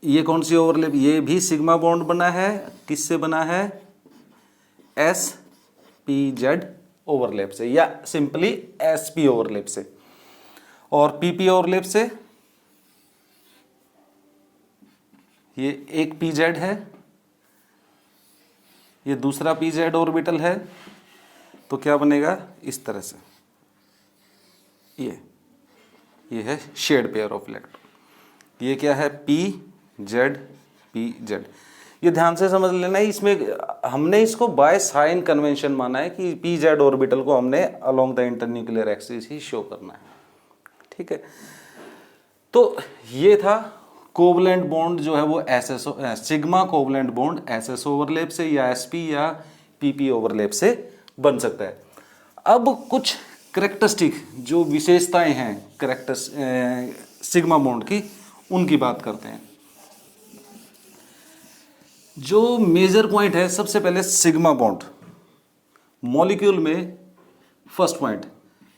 ये कौन सी ओवरलैप? ये भी सिग्मा बॉन्ड बना है, किससे बना है? SPZ ओवरलैप से, या सिंपली SP ओवरलैप से। और PP ओवरलैप से ये एक PZ है, ये दूसरा PZ ऑर्बिटल है, तो क्या बनेगा? इस तरह से, ये है शेड पेयर ऑफ इलेक्ट्रॉन। ये क्या है? PZ PZ। ये ध्यान से समझ लेना है, इसमें हमने इसको बाय साइन कन्वेंशन माना है कि PZ ऑर्बिटल को हमने along the internuclear axis he show करना है, ठीक है। तो ये था कोवलेंट बॉन्ड जो है वो SS, sigma covalent bond SS overlap से या SP या PP ओवरलैप से बन सकता है। अब कुछ करेक्टरिस्टिक जो विशेषताएं हैं सिग्मा बॉन्ड की, उनकी बात करते हैं। जो मेजर पॉइंट है, सबसे पहले सिग्मा बॉन्ड मॉलिक्यूल में, first point,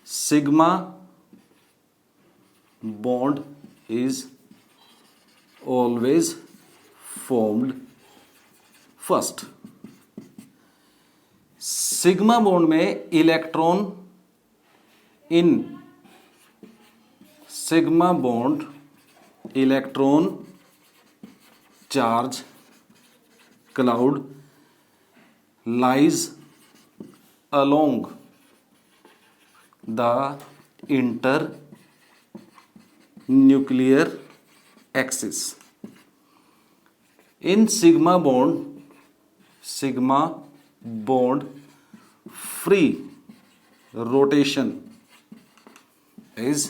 sigma bond is always formed first. Sigma bond में electron in sigma bond electron charge cloud lies along the internuclear axis। In sigma bond free rotation is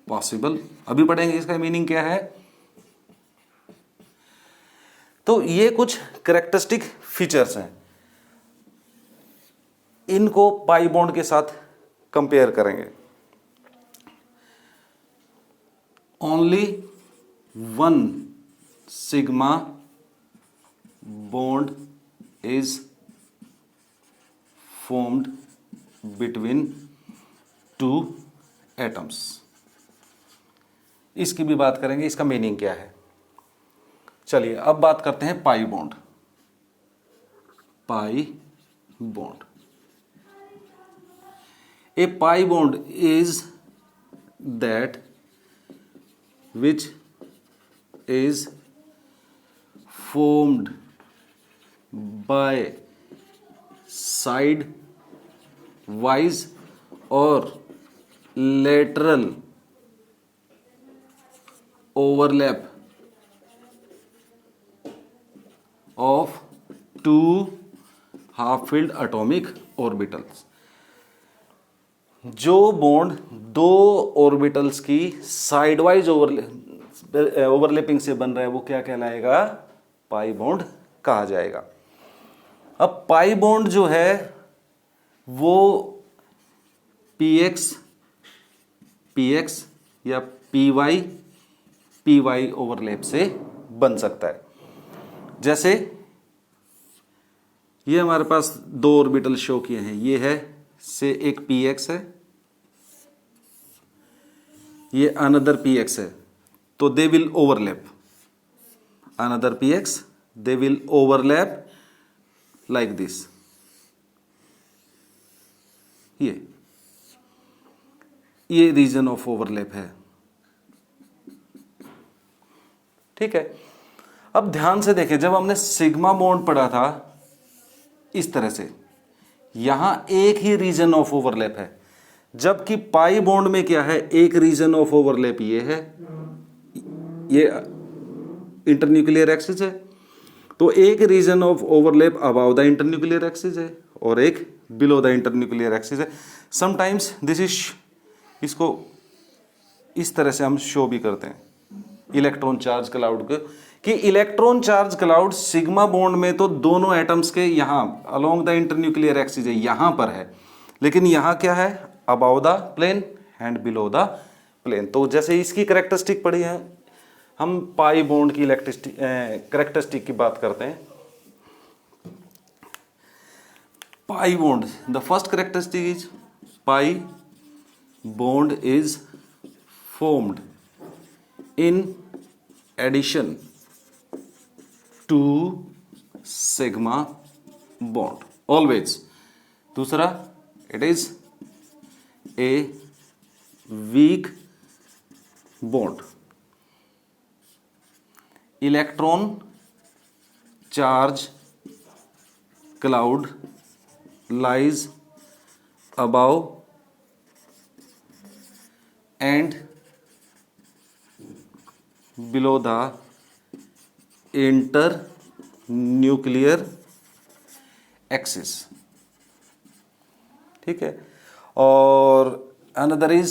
possible. अभी पढ़ेंगे इसका मीनिंग क्या है। तो ये कुछ कैरेक्टरिस्टिक फीचर्स हैं, इनको पाई बॉन्ड के साथ कंपेयर करेंगे। Only one sigma bond is formed between two atoms। इसकी भी बात करेंगे, इसका मीनिंग क्या है। चलिए अब बात करते हैं pi bond. Pi bond, A pi bond is that which is formed by side wise or lateral overlap of two half-filled atomic orbitals। जो बॉन्ड दो ऑर्बिटल्स की साइड वाइज ओवरलैपिंग से बन रहा है वो क्या कहलाएगा, पाई बॉन्ड कहा जाएगा। अब पाई बॉन्ड जो है वो पीएक्स या पीवाई ओवरलैप से बन सकता है। जैसे ये हमारे पास दो ऑर्बिटल शो किए हैं, ये है से एक पीएक्स है, ये अनदर पीएक्स है, तो they will overlap. Another px, they will overlap like this. ये रीजन ऑफ ओवरलैप है। ठीक है, अब ध्यान से देखें, जब हमने सिग्मा बॉन्ड पढ़ा था इस तरह से, यहां एक ही रीजन ऑफ ओवरलैप है, जबकि पाई बॉन्ड में क्या है, एक रीजन ऑफ ओवरलैप ये है, ये इंटरन्यूक्लियर एक्सिस है, तो एक region of overlap above the internuclear axis है और एक बिलो द इंटरन्यूक्लियर एक्सिस है। समटाइम्स दिस इज, इसको इस तरह से हम शो भी करते हैं इलेक्ट्रॉन चार्ज क्लाउड को, कि electron charge cloud sigma bond में तो दोनों एटम्स के यहां अलोंग द इंटरन्यूक्लियर एक्सिस है, यहां पर है, लेकिन यहां क्या है, above the plane and below the plane. तो जैसे इसकी कैरेक्टरिस्टिक पढ़ी है, हम पाई बॉन्ड की कैरेक्टरिस्टिक की बात करते हैं। Pi bond, the first characteristic is pi bond is formed in addition to sigma bond always। दूसरा, it is a weak bond। Electron charge cloud lies above and below the internuclear axis। ठीक है, और another is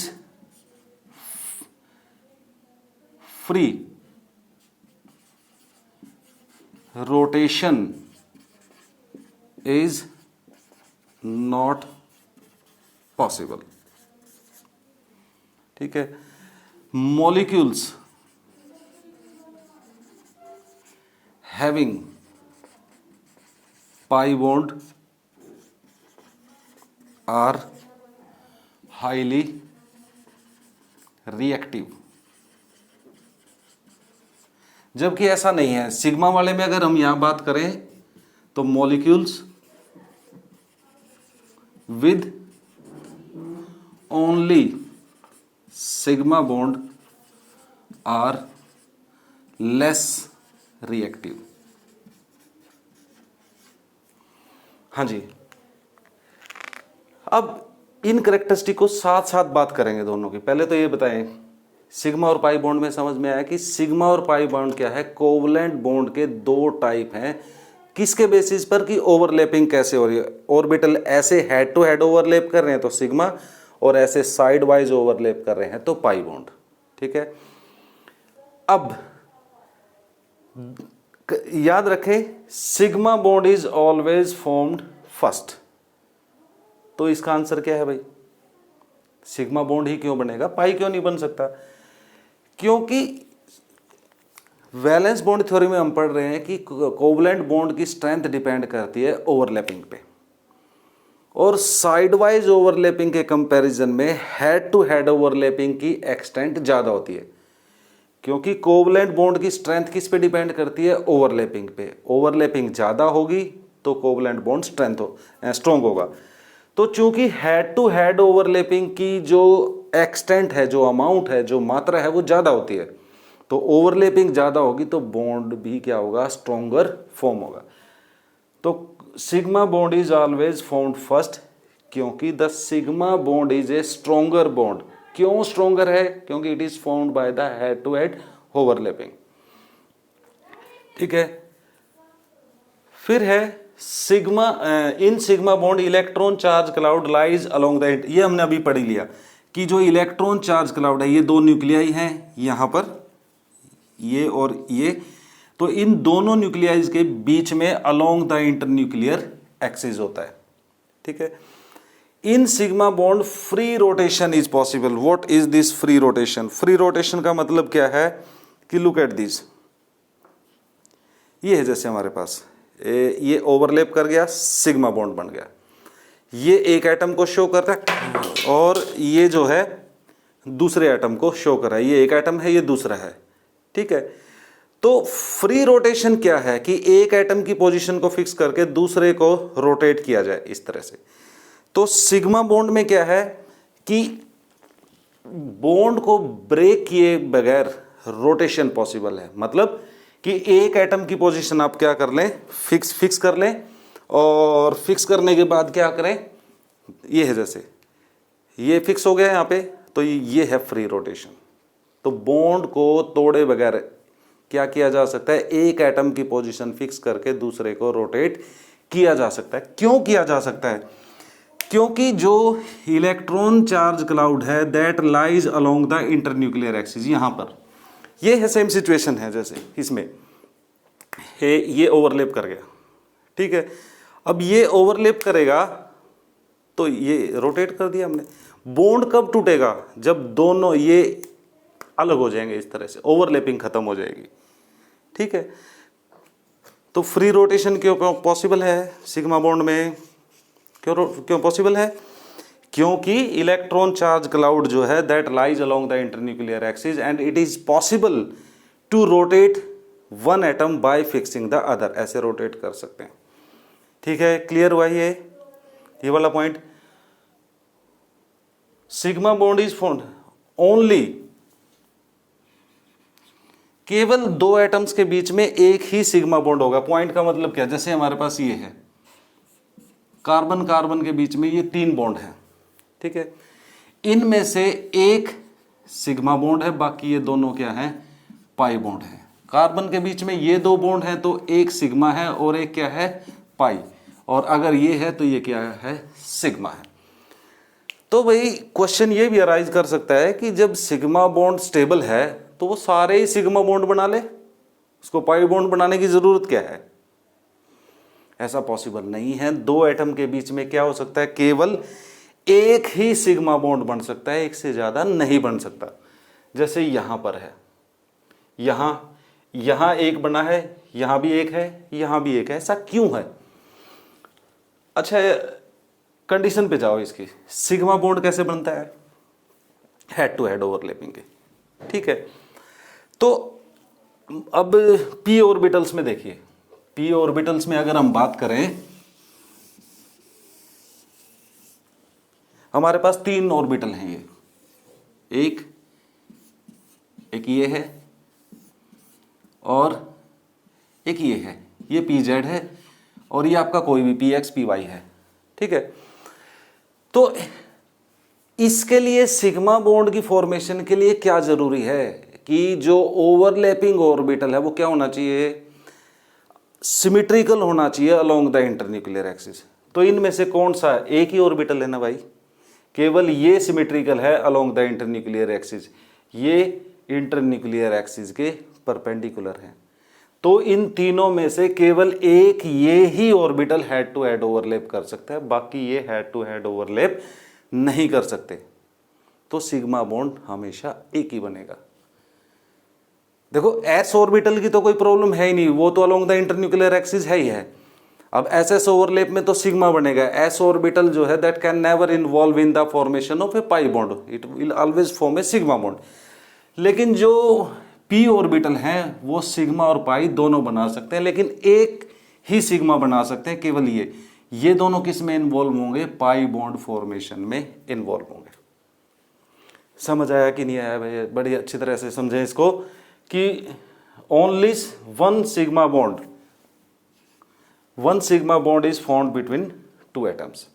free rotation is not possible। ठीक है, molecules having pi bond are highly reactive। जबकि ऐसा नहीं है, सिग्मा वाले में अगर हम यहां बात करें तो molecules with only sigma bond are less reactive. हाँ जी, अब इन कैरेक्टरिस्टिक को साथ साथ बात करेंगे दोनों की। पहले तो ये बताएं, सिग्मा और पाई बॉन्ड में समझ में आया कि सिग्मा और पाई बॉन्ड क्या है, कोवलेंट बॉन्ड के दो टाइप हैं। किसके बेसिस पर कि ओवरलैपिंग कैसे हो रही है, ऑर्बिटल ऐसे हेड टू हेड ओवरलैप कर रहे हैं तो सिग्मा, और ऐसे साइड वाइज ओवरलैप कर रहे हैं तो पाई बॉन्ड। ठीक है, अब याद रखें sigma bond is always formed first. तो इसका आंसर क्या है भाई, सिग्मा बॉन्ड ही क्यों बनेगा, पाई क्यों नहीं बन सकता? क्योंकि वैलेंस बॉन्ड थ्योरी में हम पढ़ रहे हैं कि कोवलेंट बॉन्ड की स्ट्रेंथ डिपेंड करती है ओवरलैपिंग पे, और साइड वाइज ओवरलैपिंग के कंपैरिजन में हेड टू हेड ओवरलैपिंग की एक्सटेंट ज़्यादा होती है। क्योंकि कोवलेंट बॉन्ड की स्ट्रेंथ किस पे डिपेंड करती है, ओवरलैपिंग पे। ओवरलैपिंग ज़्यादा होगी तो कोवलेंट बॉन्ड स्ट्रॉन्ग होगा। तो चूंकि हेड टू हेड ओवरलैपिंग की जो एक्सटेंट है, जो अमाउंट है, जो मात्रा है वो ज़्यादा होती है, तो ओवरलैपिंग ज़्यादा होगी तो बॉन्ड भी क्या होगा, स्ट्रॉन्गर फॉर्म होगा। तो sigma bond is always formed first, क्योंकि the sigma bond is a stronger bond. क्यों स्ट्रॉन्गर है, क्योंकि it is formed by the head to head overlapping. ठीक है, फिर है sigma, in sigma bond electron charge cloud lies along the, ये हमने अभी पढ़ लिया कि जो इलेक्ट्रॉन चार्ज क्लाउड है, ये दो न्यूक्लियाई हैं यहां पर, ये और ये, तो इन दोनों न्यूक्लियाइज के बीच में अलोंग द इंटरन्यूक्लियर एक्सिस होता है। ठीक है, in sigma bond free rotation is possible. What is this free rotation? Free rotation का मतलब क्या है कि लुक एट दिस, ये है जैसे हमारे पास ये ओवरलैप कर गया, सिग्मा बॉन्ड बन गया, ये एक एटम को शो कर रहा है और ये जो है दूसरे एटम को शो कर रहा है, ये एक एटम है, ये दूसरा है। ठीक है, तो फ्री रोटेशन क्या है कि एक एटम की पोजीशन को फिक्स करके दूसरे को रोटेट किया जाए इस तरह से। तो सिग्मा बॉन्ड में क्या है कि बॉन्ड को ब्रेक किए बगैर रोटेशन पॉसिबल है। मतलब कि एक एटम की पोजीशन आप क्या कर लें, फिक्स कर लें, और फिक्स करने के बाद क्या करें, ये है जैसे ये फिक्स हो गया यहाँ पे, तो ये है फ्री रोटेशन। तो बॉन्ड को तोड़े बगैर क्या किया जा सकता है, एक एटम की पोजीशन फिक्स करके दूसरे को रोटेट किया जा सकता है। क्यों किया जा सकता है? क्योंकि जो इलेक्ट्रॉन चार्ज क्लाउड है that lies along the internuclear axis, यहां पर ये है सेम सिचुएशन है जैसे इसमें ये ओवरलैप कर गया। ठीक है, अब ये ओवरलैप करेगा तो ये रोटेट कर दिया हमने। बॉन्ड कब टूटेगा, जब दोनों ये अलग हो जाएंगे, इस तरह से ओवरलैपिंग खत्म हो जाएगी। ठीक है, तो फ्री रोटेशन क्यों पॉसिबल है सिग्मा बॉन्ड में, क्यों पॉसिबल है? क्योंकि इलेक्ट्रॉन चार्ज क्लाउड जो है that lies along the internuclear axis and it is possible to rotate one atom by fixing the other, ऐसे रोटेट कर सकते हैं। ठीक है, क्लियर हुआ ये वाला point. Sigma bond is formed only, केवल दो एटम्स के बीच में एक ही सिग्मा बॉन्ड होगा। पॉइंट का मतलब क्या, जैसे हमारे पास ये है कार्बन कार्बन के बीच में ये 3 बॉन्ड है। ठीक है, इनमें से एक सिग्मा बॉन्ड है, बाकी ये दोनों क्या है, पाई बॉन्ड है। कार्बन के बीच में ये 2 बॉन्ड है तो एक सिग्मा है और एक क्या है, पाई, और अगर ये है तो ये क्या है, सिग्मा है। तो भाई क्वेश्चन ये भी अराइज कर सकता है कि जब सिग्मा बॉन्ड स्टेबल है तो वो सारे ही सिग्मा बॉन्ड बना ले, उसको पाई बॉन्ड बनाने की जरूरत क्या है? ऐसा पॉसिबल नहीं है। 2 एटम के बीच में क्या हो सकता है, केवल एक ही सिग्मा बॉन्ड बन सकता है, एक से ज्यादा नहीं बन सकता। जैसे यहां पर है, यहां एक बना है, यहां भी एक है, यहां भी एक है। ऐसा क्यों है? अच्छा, कंडीशन पे जाओ इसकी, सिग्मा बॉन्ड कैसे बनता है, हेड टू हेड ओवरलैपिंग के। ठीक है, तो अब पी ऑर्बिटल्स में देखिए, पी ऑर्बिटल्स में अगर हम बात करें, हमारे पास 3 ऑर्बिटल हैं। ये एक ये है और एक ये है, ये पी जेड है और ये आपका कोई भी पी एक्स पी वाई है। ठीक है, तो इसके लिए सिग्मा बॉन्ड की फॉर्मेशन के लिए क्या जरूरी है कि जो ओवरलैपिंग ऑर्बिटल है वो क्या होना चाहिए, सिमेट्रिकल होना चाहिए अलोंग द इंटरन्यूक्लियर एक्सिस। तो इनमें से कौन सा, एक ही ऑर्बिटल है ना भाई, केवल ये सिमेट्रिकल है अलोंग द इंटरन्यूक्लियर एक्सिस, ये इंटरन्यूक्लियर एक्सिस के परपेंडिकुलर है। तो इन तीनों में से केवल एक ये ही orbital head to head overlap कर सकता है, बाकी ये हेड टू हेड ओवरलैप नहीं कर सकते। तो सिग्मा बॉन्ड हमेशा एक ही बनेगा। देखो एस ऑर्बिटल की तो कोई प्रॉब्लम है ही नहीं, वो तो अलोंग द इंटरन्यूक्लियर एक्सिस है ही है। अब एस एस ओवरलैप में तो सिग्मा बनेगा। एस ऑर्बिटल जो है that can never involve in the formation of A pi bond, it will always form A sigma bond. लेकिन जो पी ऑर्बिटल हैं वो सिग्मा और पाई दोनों बना सकते हैं, लेकिन एक ही सिग्मा बना सकते हैं, केवल ये दोनों किस में इन्वॉल्व होंगे, पाई बॉन्ड फॉर्मेशन में इन्वॉल्व होंगे। समझ आया कि नहीं आया भाई, बड़ी अच्छी तरह से समझें इसको कि only one sigma bond is formed between two atoms.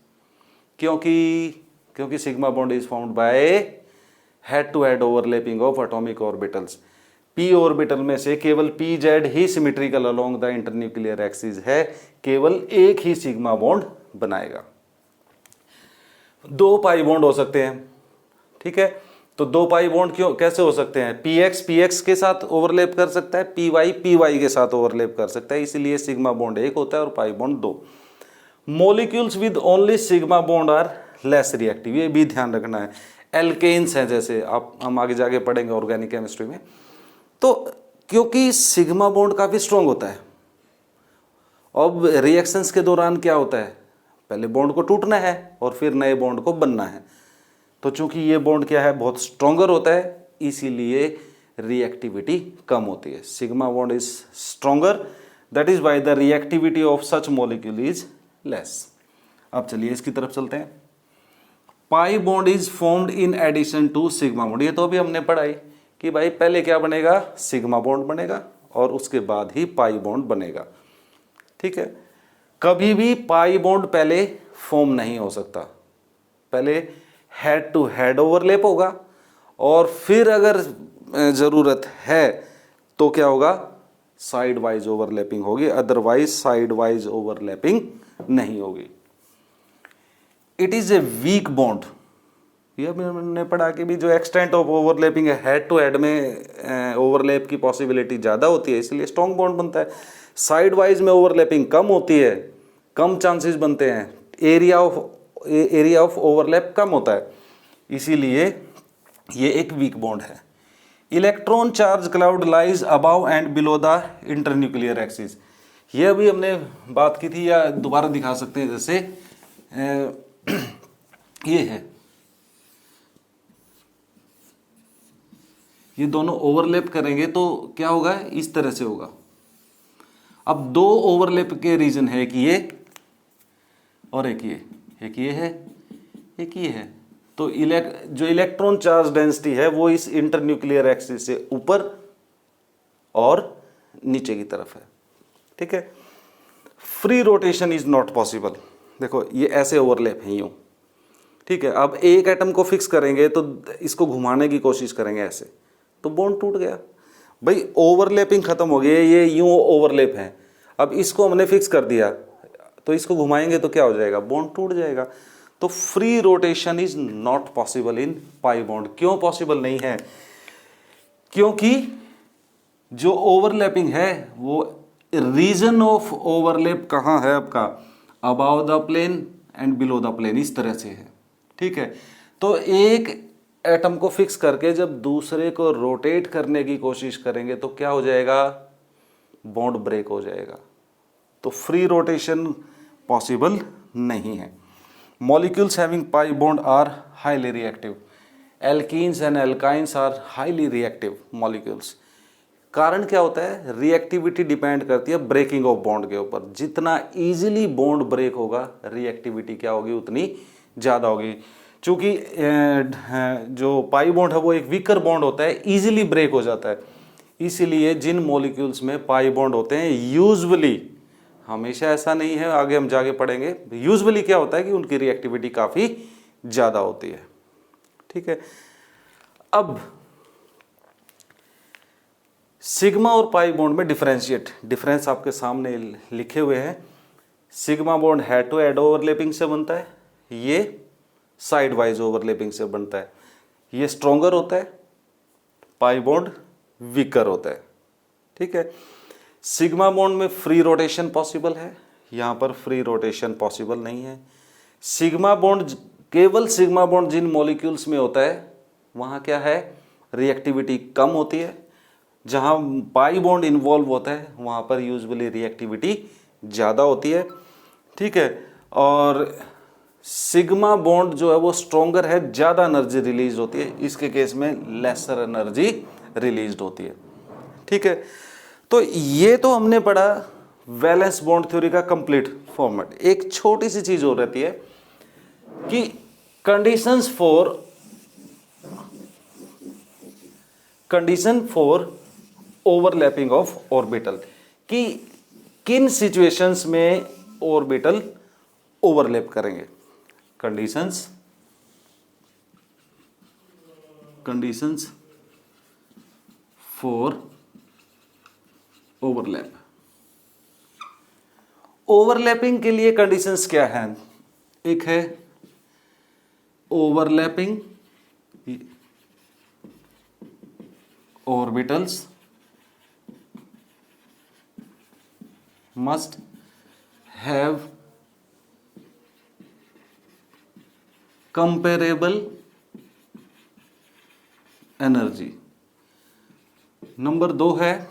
क्योंकि sigma bond is formed by head to head overlapping of atomic orbitals. P orbital में से केवल पी जेड ही symmetrical along the internuclear axis है, केवल एक ही सिग्मा बॉन्ड बनाएगा। दो पाई बॉन्ड हो सकते हैं, ठीक है। तो दो पाई बॉन्ड कैसे हो सकते हैं, पीएक्स के साथ ओवरलैप कर सकता है, पीवाई के साथ ओवरलैप कर सकता है, इसीलिए सिग्मा बॉन्ड एक होता है और पाई बॉन्ड दो। Molecules with only sigma bond are less reactive, ये भी ध्यान रखना है। एल्केन्स हैं, जैसे हम आगे जाके पढ़ेंगे ऑर्गेनिक केमिस्ट्री में। तो क्योंकि सिग्मा बॉन्ड काफी स्ट्रांग होता है, अब रिएक्शंस के दौरान क्या होता है, पहले बॉन्ड को टूटना है और फिर नए बॉन्ड को बनना है। तो चूंकि ये बॉन्ड क्या है, बहुत स्ट्रॉन्गर होता है, इसीलिए रिएक्टिविटी कम होती है। Sigma bond is stronger, that is why the reactivity of such molecule is less. अब चलिए इसकी तरफ चलते हैं। Pi bond is formed in addition to sigma bond. ये तो अभी हमने पढ़ाई कि भाई पहले क्या बनेगा, सिग्मा बॉन्ड बनेगा और उसके बाद ही पाई बॉन्ड बनेगा, ठीक है। कभी भी पाई बॉन्ड पहले फॉर्म नहीं हो सकता, पहले हेड टू हेड ओवरलैप होगा और फिर अगर जरूरत है तो क्या होगा, साइड वाइज ओवरलैपिंग होगी, अदरवाइज साइड वाइज ओवरलैपिंग नहीं होगी। It is a weak bond, ये हमने पढ़ा कि भी जो एक्सटेंट ऑफ ओवरलैपिंग है, हेड टू हेड में ओवरलैप की पॉसिबिलिटी ज़्यादा होती है, इसलिए स्ट्रॉन्ग बॉन्ड बनता है। साइड वाइज में ओवरलैपिंग कम होती है, कम चांसेस बनते हैं, एरिया ऑफ ओवरलैप कम होता है, इसीलिए ये एक वीक बॉन्ड है। Electron charge cloud lies above and below the internuclear axis, ये अभी हमने बात की थी, या दोबारा दिखा सकते हैं। जैसे ये है, ये दोनों ओवरलैप करेंगे तो क्या होगा, इस तरह से होगा। अब दो ओवरलैप के रीजन है कि ये और एक ये है, एक ये है। तो जो इलेक्ट्रॉन चार्ज डेंसिटी है वो इस इंटरन्यूक्लियर एक्सिस से ऊपर और नीचे की तरफ है, ठीक है। Free rotation is not possible. देखो ये ऐसे ओवरलैप है यूं, ठीक है। अब एक एटम को फिक्स करेंगे तो इसको घुमाने की कोशिश करेंगे ऐसे, तो बॉन्ड टूट गया भाई, ओवरलैपिंग खत्म हो गई, ये यूं ओवरलैप है। अब इसको हमने फिक्स कर दिया तो इसको घुमाएंगे तो क्या हो जाएगा, बॉन्ड टूट जाएगा। तो free rotation is not possible in pi bond. क्यों पॉसिबल नहीं है, क्योंकि जो ओवरलैपिंग है वो रीजन ऑफ ओवरलैप कहाँ है आपका, above the plane and below the plane, इस तरह से है, ठीक है। तो एक एटम को फिक्स करके जब दूसरे को रोटेट करने की कोशिश करेंगे तो क्या हो जाएगा, बॉन्ड ब्रेक हो जाएगा। तो फ्री रोटेशन पॉसिबल नहीं है। Molecules having pi bond are highly reactive. Alkenes and alkynes are highly reactive molecules. कारण क्या होता है, रिएक्टिविटी डिपेंड करती है ब्रेकिंग ऑफ बॉन्ड के ऊपर। जितना इजीली बॉन्ड ब्रेक होगा रिएक्टिविटी क्या होगी, उतनी ज़्यादा होगी। चूँकि जो पाई बॉन्ड है वो एक वीकर बॉन्ड होता है, इजीली ब्रेक हो जाता है, इसीलिए जिन मॉलिक्यूल्स में पाई बॉन्ड होते हैं यूजुअली, हमेशा ऐसा नहीं है, आगे हम जाके पढ़ेंगे, यूजुअली क्या होता है कि उनकी रिएक्टिविटी काफ़ी ज़्यादा होती है। ठीक है। अब सिग्मा और पाई बॉन्ड में डिफरेंस आपके सामने लिखे हुए हैं। Sigma bond head to head overlapping से बनता है, ये साइड वाइज ओवरलैपिंग से बनता है, ये स्ट्रॉन्गर होता है, पाई बॉन्ड वीकर होता है। ठीक है। सिग्मा बॉन्ड में फ्री रोटेशन पॉसिबल है, यहां पर फ्री रोटेशन पॉसिबल नहीं है। सिग्मा बॉन्ड, केवल सिग्मा बॉन्ड जिन मॉलिक्यूल्स में होता है वहां क्या है, रिएक्टिविटी कम होती है। जहां पाई बॉन्ड इन्वॉल्व होता है वहां पर यूजुअली रिएक्टिविटी ज़्यादा होती है। ठीक है। और सिग्मा बॉन्ड जो है वो स्ट्रॉन्गर है, ज़्यादा एनर्जी रिलीज होती है, इसके केस में लेसर एनर्जी रिलीज होती है। ठीक है। तो ये तो हमने पढ़ा वैलेंस बॉन्ड थ्योरी का कंप्लीट फॉर्मेट। एक छोटी सी चीज हो रहती है कि condition for overlapping of orbital, कि किन सिचुएशंस में ऑर्बिटल ओवरलैप करेंगे। Conditions for overlap. ओवरलैपिंग के लिए कंडीशंस क्या हैं? एक है overlapping orbitals must have comparable energy। Number 2 है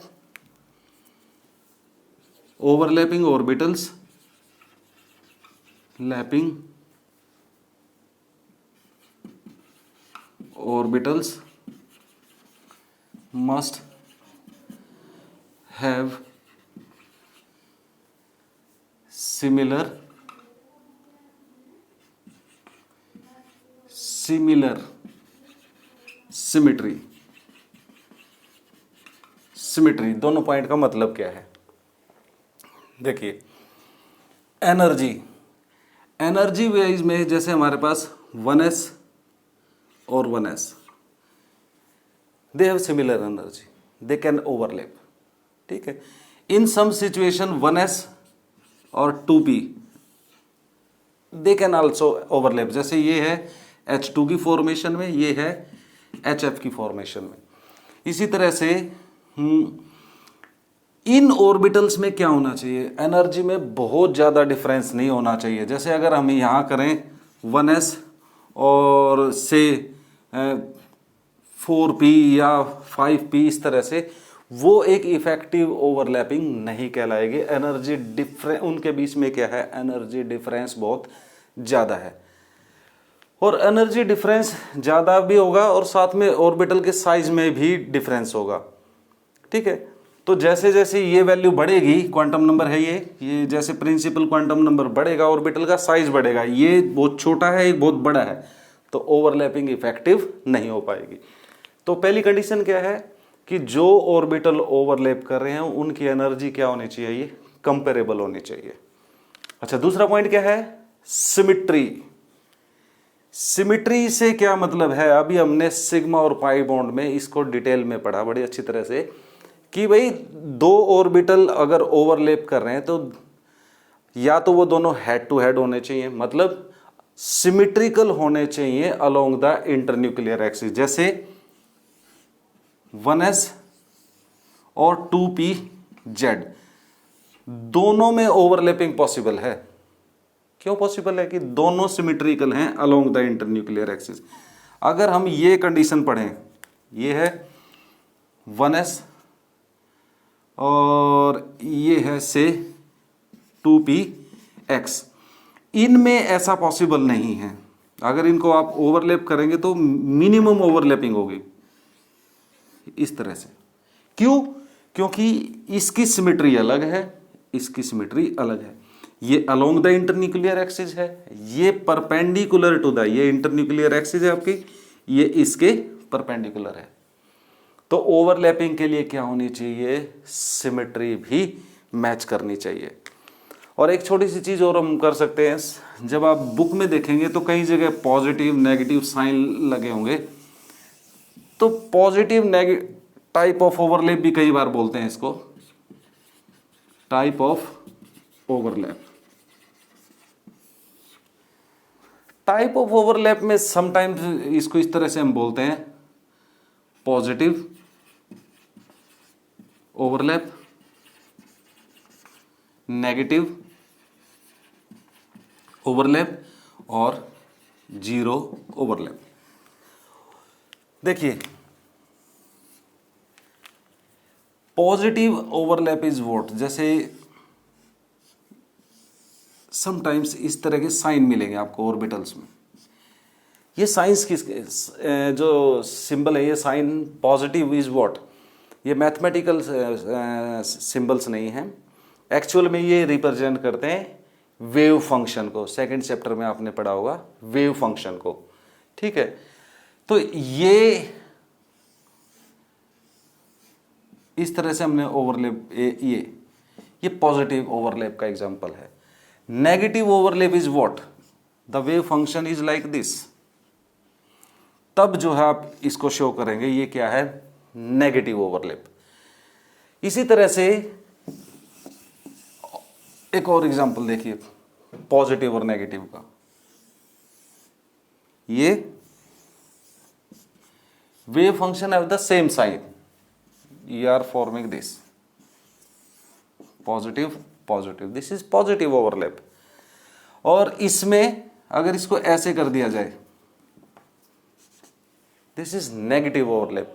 overlapping orbitals must have similar symmetry. दोनों पॉइंट का मतलब क्या है? देखिए, एनर्जी वाइज में जैसे हमारे पास 1s और 1s, they have similar energy, they can overlap. ठीक है। इन सम सिचुएशन 1s और 2p they can also overlap. जैसे ये है H2 की फॉर्मेशन में, ये है HF की फॉर्मेशन में। इसी तरह से इन ऑर्बिटल्स में क्या होना चाहिए, एनर्जी में बहुत ज़्यादा डिफरेंस नहीं होना चाहिए। जैसे अगर हम यहाँ करें 1s और से 4p या 5p, इस तरह से, वो एक इफेक्टिव ओवरलैपिंग नहीं कहलाएगी। एनर्जी डिफरेंस उनके बीच में क्या है, एनर्जी डिफरेंस बहुत ज़्यादा है। और एनर्जी डिफरेंस ज़्यादा भी होगा और साथ में ऑर्बिटल के साइज में भी डिफरेंस होगा। ठीक है। तो जैसे जैसे ये वैल्यू बढ़ेगी, क्वांटम नंबर है ये जैसे प्रिंसिपल क्वांटम नंबर बढ़ेगा, ऑर्बिटल का साइज बढ़ेगा। ये बहुत छोटा है, एक बहुत बड़ा है, तो ओवरलैपिंग इफेक्टिव नहीं हो पाएगी। तो पहली कंडीशन क्या है कि जो ऑर्बिटल ओवरलैप कर रहे हैं उनकी एनर्जी क्या होनी चाहिए, कंपेरेबल होनी चाहिए। अच्छा, दूसरा पॉइंट क्या है, सिमिट्री से क्या मतलब है? अभी हमने सिग्मा और पाई बॉन्ड में इसको डिटेल में पढ़ा बड़ी अच्छी तरह से कि भाई दो ऑर्बिटल अगर ओवरलैप कर रहे हैं तो या तो वो दोनों हेड टू हेड होने चाहिए, मतलब सिमिट्रिकल होने चाहिए अलोंग द इंटरन्यूक्लियर एक्सिस। जैसे 1s और 2pz दोनों में ओवरलैपिंग पॉसिबल है। क्यों पॉसिबल है? कि दोनों सिमिट्रिकल हैं अलोंग द इंटरन्यूक्लियर एक्सिस। अगर हम ये कंडीशन पढ़ें, ये है 1s और ये है से 2px, इनमें ऐसा पॉसिबल नहीं है। अगर इनको आप ओवरलैप करेंगे तो मिनिमम ओवरलैपिंग होगी इस तरह से। क्यों? क्योंकि इसकी सिमेट्री अलग है, इसकी सिमेट्री अलग है। ये अलोंग द इंटरन्यूक्लियर एक्सिस है, ये परपेंडिकुलर टू द, ये इंटरन्यूक्लियर एक्सिस है आपकी, ये इसके परपेंडिकुलर है। तो ओवरलैपिंग के लिए क्या होनी चाहिए, सिमेट्री भी मैच करनी चाहिए। और एक छोटी सी चीज़ और हम कर सकते हैं, जब आप बुक में देखेंगे तो कई जगह पॉजिटिव नेगेटिव साइन लगे होंगे, तो positive negative type of overlap भी कई बार बोलते हैं इसको, type of overlap. Type of overlap में समटाइम्स इसको इस तरह से हम बोलते हैं पॉजिटिव ओवरलैप, नेगेटिव ओवरलैप और जीरो ओवरलैप। देखिए पॉजिटिव ओवरलैप इज व्हाट, जैसे समटाइम्स इस तरह के साइन मिलेंगे आपको ऑर्बिटल्स में। ये साइंस किस जो सिंबल है, ये साइन पॉजिटिव इज व्हाट, ये मैथमेटिकल सिंबल्स नहीं हैं, एक्चुअल में ये रिप्रेजेंट करते हैं वेव फंक्शन को। सेकंड चैप्टर में आपने पढ़ा होगा वेव फंक्शन को, ठीक है। तो ये इस तरह से हमने ओवरलैप, ये पॉजिटिव ओवरलैप का एग्जांपल है। Negative overlap is what, the wave function is like this, तब जो है आप इसको शो करेंगे, ये क्या है, नेगेटिव ओवरलैप। इसी तरह से एक और एग्जांपल देखिए पॉजिटिव और नेगेटिव का, ये wave function have the same sign, you are forming this positive positive, this is positive overlap. और इसमें अगर इसको ऐसे कर दिया जाए, दिस इज नेगेटिव ओवरलैप।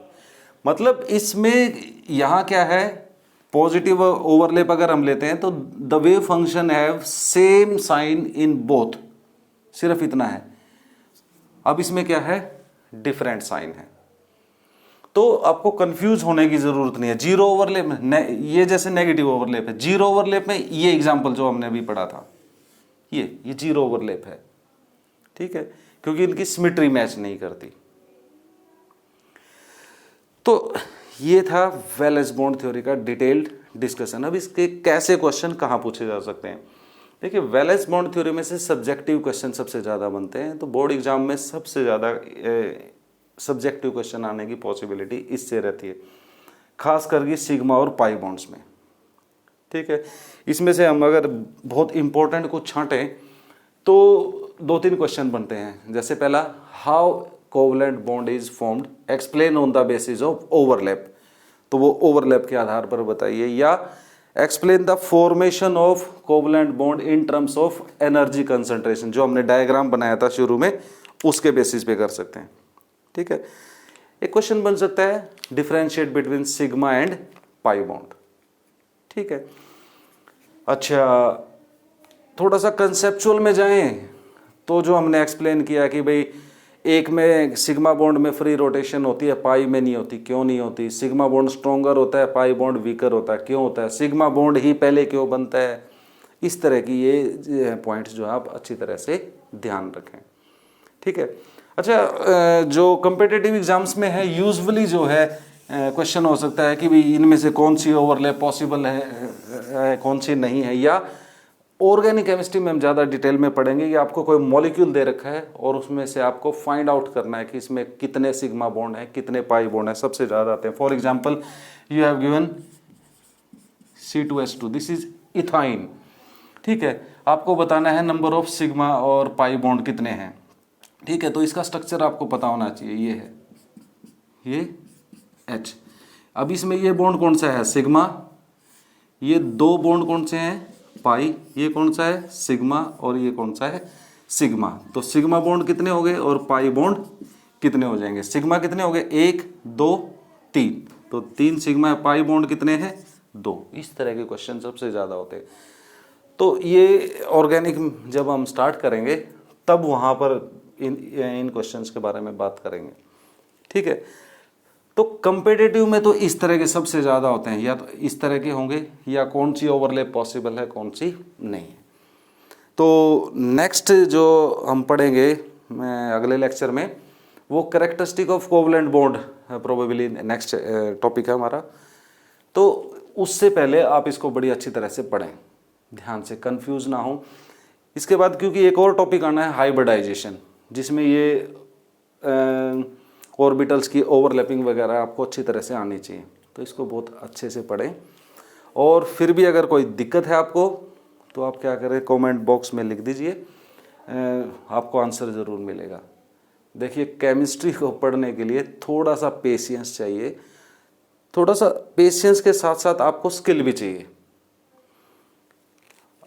मतलब इसमें यहां क्या है, पॉजिटिव ओवरलैप अगर हम लेते हैं तो the wave function have same sign in both, सिर्फ इतना है। अब इसमें क्या है, डिफरेंट साइन है, तो आपको कंफ्यूज होने की जरूरत नहीं है। जीरो ओवरलैप में ये जैसे नेगेटिव ओवरलैप है, जीरो ओवरलैप में ये एग्जांपल जो हमने अभी पढ़ा था, ये जीरो ओवरलैप है, ठीक है, क्योंकि इनकी सिमेट्री मैच नहीं करती। तो ये था वैलेंस बॉन्ड थ्योरी का डिटेल्ड डिस्कशन। अब इसके कैसे क्वेश्चन कहाँ पूछे जा सकते हैं। देखिए वैलेंस बॉन्ड थ्योरी में से सब्जेक्टिव क्वेश्चन सबसे ज़्यादा बनते हैं, तो बोर्ड एग्जाम में सबसे ज़्यादा सब्जेक्टिव क्वेश्चन आने की पॉसिबिलिटी इससे रहती है, खास करके सिग्मा और पाई बॉन्ड्स में, ठीक है। इसमें से हम अगर बहुत इंपॉर्टेंट कुछ छांटें तो 2-3 क्वेश्चन बनते हैं। जैसे पहला, how covalent bond is formed, explain on the basis of overlap, तो वो ओवरलैप के आधार पर बताइए। या explain the formation of covalent bond in terms of energy concentration, जो हमने डायग्राम बनाया था शुरू में, उसके बेसिस पे कर सकते हैं, ठीक है। एक क्वेश्चन बन सकता है, differentiate between sigma and pi bond, ठीक है। अच्छा, थोड़ा सा कंसेप्चुअल में जाएं तो जो हमने एक्सप्लेन किया कि भाई एक में सिग्मा बॉन्ड में फ्री रोटेशन होती है, पाई में नहीं होती, क्यों नहीं होती। सिग्मा बॉन्ड स्ट्रॉन्गर होता है, पाई बॉन्ड वीकर होता है, क्यों होता है। सिग्मा बॉन्ड ही पहले क्यों बनता है। इस तरह की ये पॉइंट्स जो आप अच्छी तरह से ध्यान रखें, ठीक है। अच्छा, जो कम्पिटिटिव एग्जाम्स में है यूजुअली जो है क्वेश्चन हो सकता है कि भाई इनमें से कौन सी ओवरलैप पॉसिबल है, कौन सी नहीं है। या ऑर्गेनिक केमिस्ट्री में हम ज़्यादा डिटेल में पढ़ेंगे कि आपको कोई मॉलिक्यूल दे रखा है और उसमें से आपको फाइंड आउट करना है कि इसमें कितने सिग्मा बॉन्ड है, कितने पाई बॉन्ड है, सबसे ज़्यादा आते हैं। For example, you have given C2H2, this is ethyne, ठीक है। आपको बताना है नंबर ऑफ सिग्मा और पाई बॉन्ड कितने हैं, ठीक है। तो इसका स्ट्रक्चर आपको पता होना चाहिए, ये है, ये H। अब इसमें ये बॉन्ड कौन सा है, सिग्मा। ये 2 बॉन्ड कौन से हैं, पाई। ये कौन सा है, सिग्मा। और ये कौन सा है, सिग्मा। तो सिग्मा बॉन्ड कितने हो गए और पाई बॉन्ड कितने हो जाएंगे। सिग्मा कितने हो गए, 1 2 3, तो 3 सिग्मा। पाई बॉन्ड कितने हैं, 2। इस तरह के क्वेश्चन सबसे ज़्यादा होते हैं। तो ये ऑर्गेनिक जब हम स्टार्ट करेंगे तब वहाँ पर इन क्वेश्चंस के बारे में बात करेंगे, ठीक है। तो कंपेटिटिव में तो इस तरह के सबसे ज़्यादा होते हैं, या तो इस तरह के होंगे, या कौन सी ओवरलैप पॉसिबल है, कौन सी नहीं है। तो नेक्स्ट जो हम पढ़ेंगे अगले लेक्चर में, वो characteristic of covalent bond probably next topic है हमारा। तो उससे पहले आप इसको बड़ी अच्छी तरह से पढ़ें, ध्यान से, कंफ्यूज ना हो। इसके बाद क्योंकि एक और टॉपिक आना है हाइब्रिडाइजेशन, जिसमें ये ऑर्बिटल्स की ओवरलैपिंग वगैरह आपको अच्छी तरह से आनी चाहिए, तो इसको बहुत अच्छे से पढ़ें। और फिर भी अगर कोई दिक्कत है आपको तो आप क्या करें, कमेंट बॉक्स में लिख दीजिए, आपको आंसर ज़रूर मिलेगा। देखिए केमिस्ट्री को पढ़ने के लिए थोड़ा सा पेशेंस चाहिए, थोड़ा सा पेशेंस के साथ साथ आपको स्किल भी चाहिए।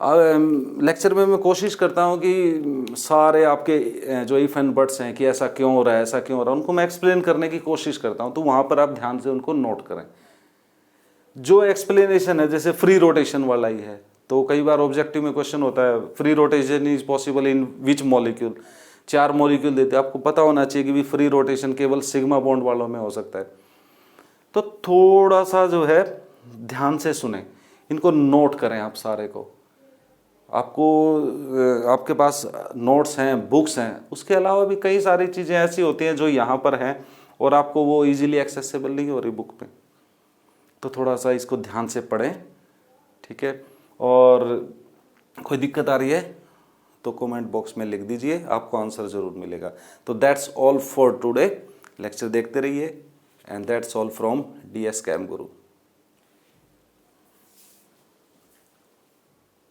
लेक्चर में मैं कोशिश करता हूँ कि सारे आपके जो इफ एंड बट्स हैं कि ऐसा क्यों हो रहा है, ऐसा क्यों हो रहा है, उनको मैं एक्सप्लेन करने की कोशिश करता हूँ, तो वहाँ पर आप ध्यान से उनको नोट करें। जो एक्सप्लेनेशन है जैसे फ्री रोटेशन वाला ही है, तो कई बार ऑब्जेक्टिव में क्वेश्चन होता है free rotation is possible in which molecule, 4 molecule देते हैं, आपको पता होना चाहिए कि भी फ्री रोटेशन केवल सिग्मा बॉन्ड वालों में हो सकता है। तो थोड़ा सा जो है ध्यान से सुने, इनको नोट करें आप सारे को। आपको आपके पास नोट्स हैं, बुक्स हैं, उसके अलावा भी कई सारी चीज़ें ऐसी होती हैं जो यहाँ पर हैं और आपको वो इजीली एक्सेसिबल नहीं हो रही बुक पे, तो थोड़ा सा इसको ध्यान से पढ़ें, ठीक है। और कोई दिक्कत आ रही है तो कमेंट बॉक्स में लिख दीजिए, आपको आंसर ज़रूर मिलेगा। तो that's all for today, lecture देखते रहिए, and that's all from DS Chem Guru.